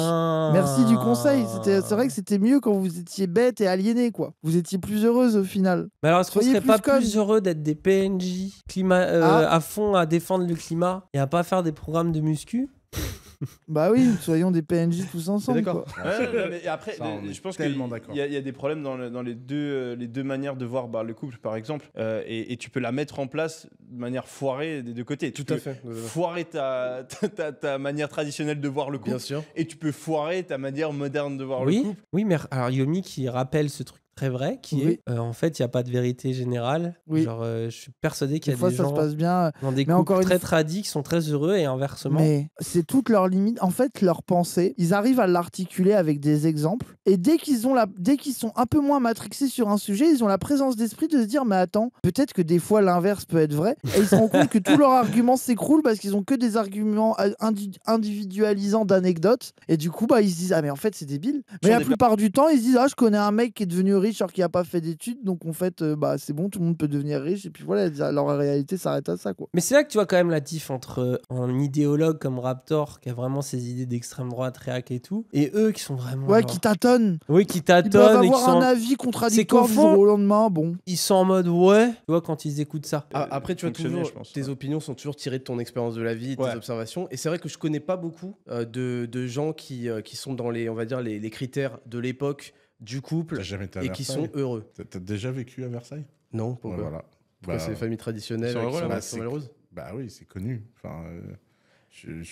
[SPEAKER 3] Merci du conseil. C'est vrai que c'était mieux quand vous étiez bête et aliéné, quoi. Vous étiez plus heureuse au final.
[SPEAKER 1] Mais alors, est-ce qu'on serait pas plus heureux d'être des PNJ à fond à défendre le climat et à pas faire des programmes de muscu?
[SPEAKER 3] Bah oui, soyons des PNJ tous ensemble.
[SPEAKER 5] D'accord.
[SPEAKER 2] Mais après,
[SPEAKER 5] je pense qu'il y a des problèmes dans les deux manières de voir le couple, par exemple, et tu peux la mettre en place de manière foirée des deux côtés.
[SPEAKER 7] Tout à fait.
[SPEAKER 5] Foirer ta manière traditionnelle de voir le couple,
[SPEAKER 7] bien sûr,
[SPEAKER 5] et tu peux foirer ta manière moderne de voir le couple.
[SPEAKER 1] Oui, mais alors Yomi qui rappelle ce truc très vrai, qui est en fait il n'y a pas de vérité générale. Genre je suis persuadé qu'il y a des gens
[SPEAKER 3] ça se passe bien.
[SPEAKER 1] dans des couples très tradis qui sont très heureux et inversement.
[SPEAKER 3] Mais c'est toute leur limite. En fait, leur pensée, ils arrivent à l'articuler avec des exemples. Et dès qu'ils sont un peu moins matrixés sur un sujet, ils ont la présence d'esprit de se dire mais attends, peut-être que des fois l'inverse peut être vrai. Et ils se rendent compte que tous leurs arguments s'écroulent parce qu'ils ont que des arguments individualisants d'anecdotes. Et du coup, ils se disent ah mais en fait c'est débile. Mais la plupart du temps, ils se disent ah je connais un mec qui est devenu riche alors qu'il n'a pas fait d'études, donc en fait c'est bon, tout le monde peut devenir riche et puis voilà, leur réalité s'arrête à ça quoi.
[SPEAKER 1] Mais c'est là que tu vois quand même la diff entre un idéologue comme Raptor qui a vraiment ses idées d'extrême droite, réac et tout, et eux qui sont vraiment
[SPEAKER 3] qui tâtonnent.
[SPEAKER 1] Oui, qui tâtonnent.
[SPEAKER 3] Ils doivent avoir un avis contradictoire du jour au lendemain. Bon,
[SPEAKER 1] ils sont en mode tu vois quand ils écoutent ça.
[SPEAKER 7] Après tu vois toujours tes opinions sont toujours tirées de ton expérience de la vie, de tes observations, et c'est vrai que je connais pas beaucoup de gens qui sont dans les, on va dire les critères de l'époque du couple et qui sont heureux.
[SPEAKER 4] T'as déjà vécu à Versailles?
[SPEAKER 7] Non, pourquoi?
[SPEAKER 4] Voilà.
[SPEAKER 7] Pourquoi c'est les familles traditionnelles qui sont malheureuses?
[SPEAKER 4] Bah oui, c'est connu. Enfin,
[SPEAKER 7] je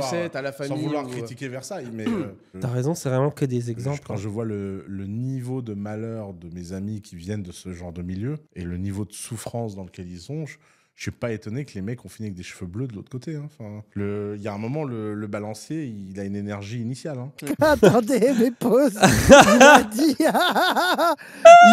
[SPEAKER 7] sais, t'as la famille.
[SPEAKER 4] Sans vouloir critiquer Versailles, mais.
[SPEAKER 1] T'as raison, c'est vraiment que des exemples.
[SPEAKER 4] Quand je vois le niveau de malheur de mes amis qui viennent de ce genre de milieu et le niveau de souffrance dans lequel ils sont, je suis pas étonné que les mecs ont fini avec des cheveux bleus de l'autre côté. Hein. Enfin, il y a un moment, le balancier, il a une énergie initiale. Hein.
[SPEAKER 3] Attendez, mais pause.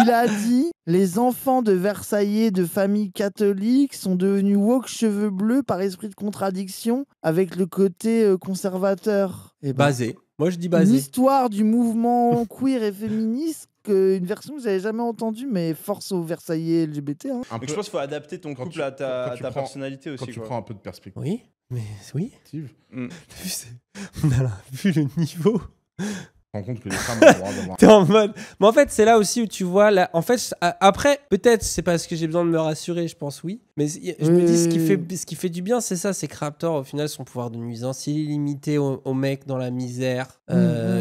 [SPEAKER 3] Il a dit les enfants de Versaillais de famille catholique sont devenus woke cheveux bleus par esprit de contradiction avec le côté conservateur.
[SPEAKER 1] Basé. Moi, je dis basé.
[SPEAKER 3] L'histoire du mouvement queer et féministe, une version que j'avais jamais entendue, mais force aux Versaillais LGBT. Hein.
[SPEAKER 5] Donc je pense qu'il faut adapter ton couple à ta personnalité aussi.
[SPEAKER 4] Quand tu prends un peu de perspective.
[SPEAKER 1] Oui, mais oui. On a vu le niveau.
[SPEAKER 4] Tu te rends compte que les femmes ont le droit d'avoir.
[SPEAKER 1] T'es en mode. Mais en fait, c'est là aussi où tu vois. En fait, après, peut-être c'est parce que j'ai besoin de me rassurer, je pense, oui. Mais je me dis, ce qui fait du bien, c'est ça, c'est que Raptor, au final, son pouvoir de nuisance, il est limité aux mecs dans la misère,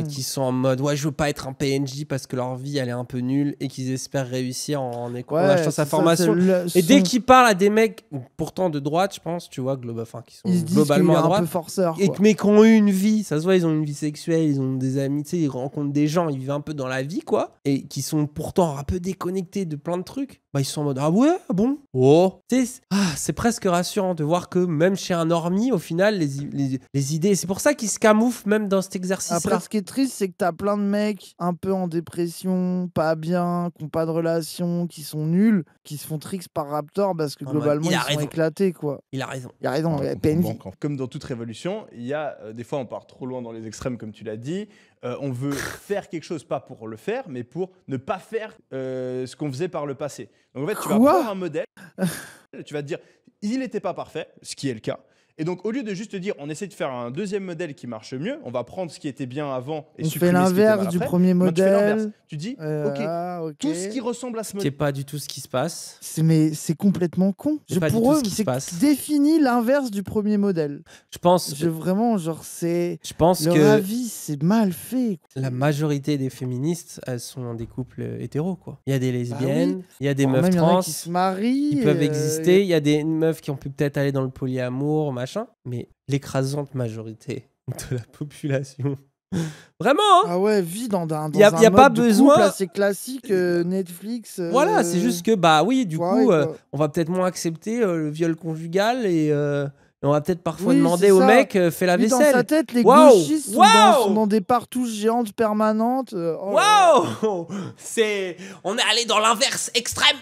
[SPEAKER 1] qui sont en mode, je veux pas être un PNJ parce que leur vie, elle est un peu nulle et qu'ils espèrent réussir en achetant sa formation. Et dès qu'ils parlent à des mecs, pourtant de droite, je pense, tu vois, qui sont globalement à droite,
[SPEAKER 3] un peu forceurs,
[SPEAKER 1] mais qui ont eu une vie, ça se voit, ils ont une vie sexuelle, ils ont des amis, tu sais, ils rencontrent des gens, ils vivent un peu dans la vie, quoi, et qui sont pourtant un peu déconnectés de plein de trucs. Ils sont en mode ah ouais, bon, c'est presque rassurant de voir que même chez un normie, au final, les idées, c'est pour ça qu'ils se camouflent même dans cet exercice-là.
[SPEAKER 3] Après, ce qui est triste, c'est que t'as plein de mecs un peu en dépression, pas bien, qui n'ont pas de relation, qui sont nuls, qui se font tricks par Raptor parce que globalement, ils sont éclatés, quoi.
[SPEAKER 1] Il a raison.
[SPEAKER 3] Il a raison,
[SPEAKER 5] Comme dans toute révolution, il y a des fois, on part trop loin dans les extrêmes, comme tu l'as dit. On veut faire quelque chose, pas pour le faire, mais pour ne pas faire ce qu'on faisait par le passé. Donc en fait, tu vas prendre un modèle, tu vas te dire, il n'était pas parfait, ce qui est le cas. Et donc, au lieu de juste te dire, on essaie de faire un deuxième modèle qui marche mieux, on va prendre ce qui était bien avant et supprimer ce qui était mal après.
[SPEAKER 3] On fait l'inverse du premier modèle.
[SPEAKER 5] Tu dis, ok, tout ce qui ressemble à ce modèle.
[SPEAKER 1] C'est pas du tout ce qui se passe.
[SPEAKER 3] Mais c'est complètement con. Pour eux, c'est défini l'inverse du premier modèle.
[SPEAKER 1] Je pense.
[SPEAKER 3] Vraiment, genre, c'est.
[SPEAKER 1] Je pense
[SPEAKER 3] leur avis, c'est mal fait.
[SPEAKER 1] La majorité des féministes, elles sont dans des couples hétéros, quoi. Il y a des lesbiennes, il y a des meufs trans.
[SPEAKER 3] Qui se marient.
[SPEAKER 1] Ils peuvent exister. Il y a des meufs qui ont pu peut-être aller dans le polyamour, mais l'écrasante majorité de la population. Vraiment, hein.
[SPEAKER 3] Ah ouais, vit dans un
[SPEAKER 1] y a
[SPEAKER 3] mode
[SPEAKER 1] pas
[SPEAKER 3] de
[SPEAKER 1] besoin
[SPEAKER 3] couple assez classique, Netflix.
[SPEAKER 1] Voilà, c'est juste que du coup, on va peut-être moins accepter le viol conjugal et on va peut-être parfois demander au mec fais la vaisselle.
[SPEAKER 3] Dans sa tête, les gauchistes sont dans des partouches géantes permanentes.
[SPEAKER 1] On est allé dans l'inverse extrême.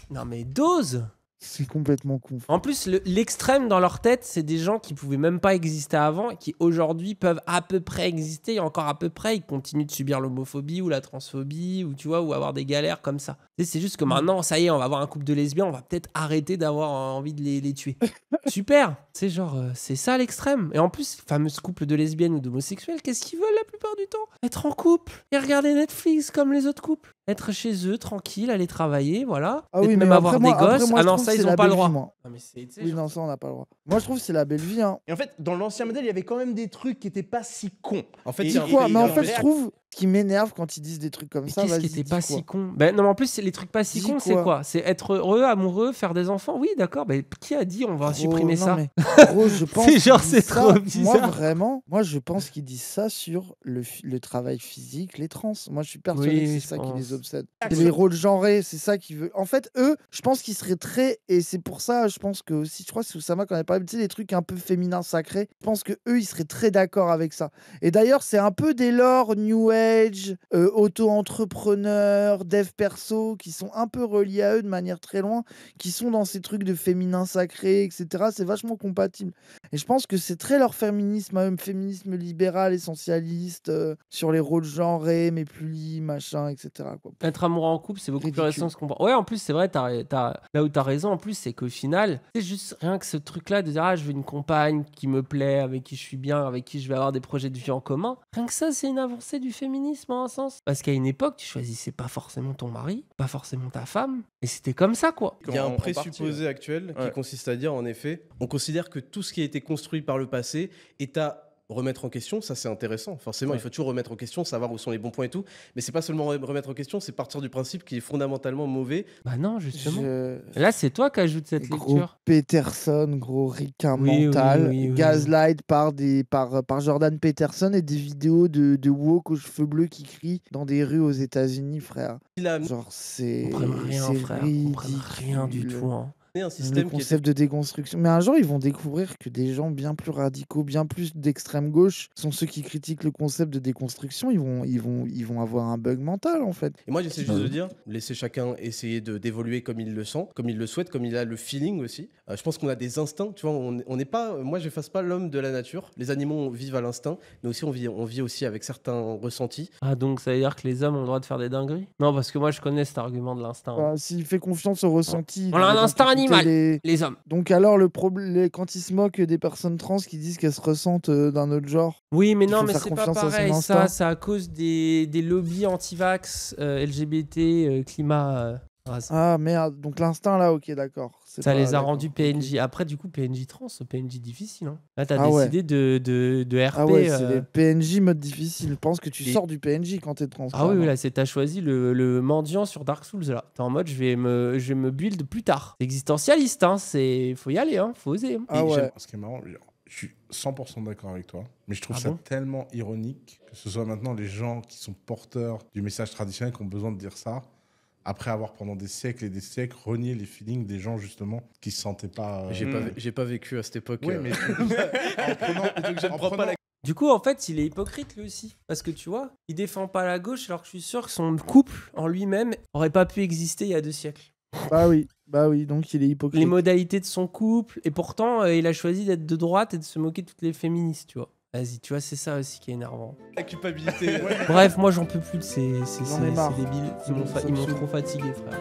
[SPEAKER 1] Non mais dose.
[SPEAKER 3] C'est complètement con.
[SPEAKER 1] En plus, l'extrême dans leur tête, c'est des gens qui pouvaient même pas exister avant et qui aujourd'hui peuvent à peu près exister. Et encore à peu près, ils continuent de subir l'homophobie ou la transphobie ou ou avoir des galères comme ça. C'est juste que maintenant, ça y est, on va avoir un couple de lesbiens, on va peut-être arrêter d'avoir envie de les tuer. Super. C'est c'est ça l'extrême. Et en plus, fameux couple de lesbiennes ou d'homosexuels, qu'est-ce qu'ils veulent la plupart du temps? Être en couple et regarder Netflix comme les autres couples. Être chez eux, tranquille, aller travailler, voilà.
[SPEAKER 3] Ah oui,
[SPEAKER 1] même avoir des gosses. ça, ils ont pas le droit.
[SPEAKER 3] Oui, non, ça, on n'a pas le droit. Moi, je trouve que c'est la belle vie. Hein.
[SPEAKER 5] Et en fait, dans l'ancien modèle, il y avait quand même des trucs qui étaient pas si cons.
[SPEAKER 3] En fait, mais en fait, je trouve ce qui m'énerve quand ils disent des trucs comme ça.
[SPEAKER 1] Qu'est-ce qui était pas si con? Ben non, mais en plus, les trucs pas si cons, c'est quoi? C'est être heureux, amoureux, faire des enfants. Oui, d'accord. Mais qui a dit on va supprimer ça?
[SPEAKER 3] Gros, je pense.
[SPEAKER 1] C'est genre, c'est trop bizarre.
[SPEAKER 3] Moi, vraiment, je pense qu'ils disent ça sur le travail physique, les trans. Moi, je suis persuadé que c'est ça qui les obsède. Les rôles genrés, c'est ça qui veut. En fait, eux, je pense qu'ils seraient très. Et c'est pour ça, je pense que aussi, je crois que c'est Oussama quand on a parlé, tu sais, les trucs un peu féminins sacrés. Je pense que eux, ils seraient très d'accord avec ça. Et d'ailleurs, c'est un peu des lores New Age, auto-entrepreneurs, dev perso, qui sont un peu reliés à eux de manière très loin, qui sont dans ces trucs de féminin sacré, etc. C'est vachement compatible. Et je pense que c'est très leur féminisme, même féminisme libéral, essentialiste, sur les rôles genrés, mais plus lits, machin, etc. Quoi.
[SPEAKER 1] Être amoureux en couple, c'est beaucoup plus récent ce qu'on pense. Ouais, en plus, c'est vrai, là où t'as raison, en plus, c'est qu'au final, c'est juste rien que ce truc-là de dire, ah, je veux une compagne qui me plaît, avec qui je suis bien, avec qui je vais avoir des projets de vie en commun. Rien que ça, c'est une avancée du féminisme, en un sens. Parce qu'à une époque, tu choisissais pas forcément ton mari, pas forcément ta femme, et c'était comme ça, quoi.
[SPEAKER 7] Il y a un présupposé actuel qui consiste à dire, en effet, on considère que tout ce qui a été construit par le passé est à remettre en question, ça c'est intéressant. Forcément, il faut toujours remettre en question, savoir où sont les bons points et tout. Mais c'est pas seulement remettre en question, c'est partir du principe qu'il est fondamentalement mauvais.
[SPEAKER 1] Bah non, justement. Là, c'est toi qui ajoute cette lecture.
[SPEAKER 3] Peterson, gros ricain mental. Gaslight par Jordan Peterson et des vidéos de woke aux cheveux bleus qui crient dans des rues aux États-Unis, frère. Genre, c'est.
[SPEAKER 1] On comprend rien, frère. On comprend rien du tout. Hein.
[SPEAKER 3] Un système le concept de déconstruction. Mais un jour, ils vont découvrir que des gens bien plus radicaux, bien plus d'extrême gauche, sont ceux qui critiquent le concept de déconstruction. Ils vont avoir un bug mental, en fait.
[SPEAKER 7] Et moi, j'essaie juste de dire, laissez chacun essayer d'évoluer comme il le sent, comme il le souhaite, comme il a le feeling aussi. Je pense qu'on a des instincts, tu vois. On n'est pas, moi, je fasse pas l'homme de la nature. Les animaux vivent à l'instinct, mais aussi on vit aussi avec certains ressentis.
[SPEAKER 1] Ah, donc ça veut dire que les hommes ont le droit de faire des dingueries? Non, parce que moi, je connais cet argument de l'instinct.
[SPEAKER 3] Bah, s'il fait confiance au ressenti.
[SPEAKER 1] On a un instinct animal. Les hommes.
[SPEAKER 3] Donc alors le problème quand ils se moquent des personnes trans qui disent qu'elles se ressentent d'un autre genre.
[SPEAKER 1] Oui, mais non, mais c'est pas pareil. Ça, c'est à cause des lobbies anti-vax, LGBT, climat.
[SPEAKER 3] Ah merde, donc l'instinct là, ok, d'accord.
[SPEAKER 1] Ça les a rendus PNJ. Après, du coup, PNJ trans, PNJ difficile. Hein. Là, t'as décidé de RP.
[SPEAKER 3] Ah ouais, c'est les PNJ mode difficile. Je pense que tu sors du PNJ quand t'es trans.
[SPEAKER 1] Ah oui, là, t'as choisi le mendiant sur Dark Souls. Là, t'es en mode, je vais me build plus tard. C'est existentialiste, hein. Faut y aller, hein. Faut oser. Hein.
[SPEAKER 4] Ah ouais. Ce qui est marrant, je suis 100% d'accord avec toi, mais je trouve ça tellement ironique que ce soit maintenant les gens qui sont porteurs du message traditionnel qui ont besoin de dire ça. Après avoir pendant des siècles et des siècles renié les feelings des gens justement qui se sentaient pas.
[SPEAKER 7] J'ai pas vécu à cette époque.
[SPEAKER 4] Oui, mais
[SPEAKER 1] Du coup, en fait, il est hypocrite lui aussi, parce que tu vois, il défend pas la gauche alors que je suis sûr que son couple en lui-même aurait pas pu exister il y a 2 siècles.
[SPEAKER 3] Bah oui, donc il est hypocrite.
[SPEAKER 1] Les modalités de son couple, et pourtant, il a choisi d'être de droite et de se moquer de toutes les féministes, tu vois. Vas-y, tu vois, c'est ça aussi qui est énervant.
[SPEAKER 7] La culpabilité.
[SPEAKER 1] Bref, moi j'en peux plus de ces débiles. Ils m'ont trop fatigué, frère.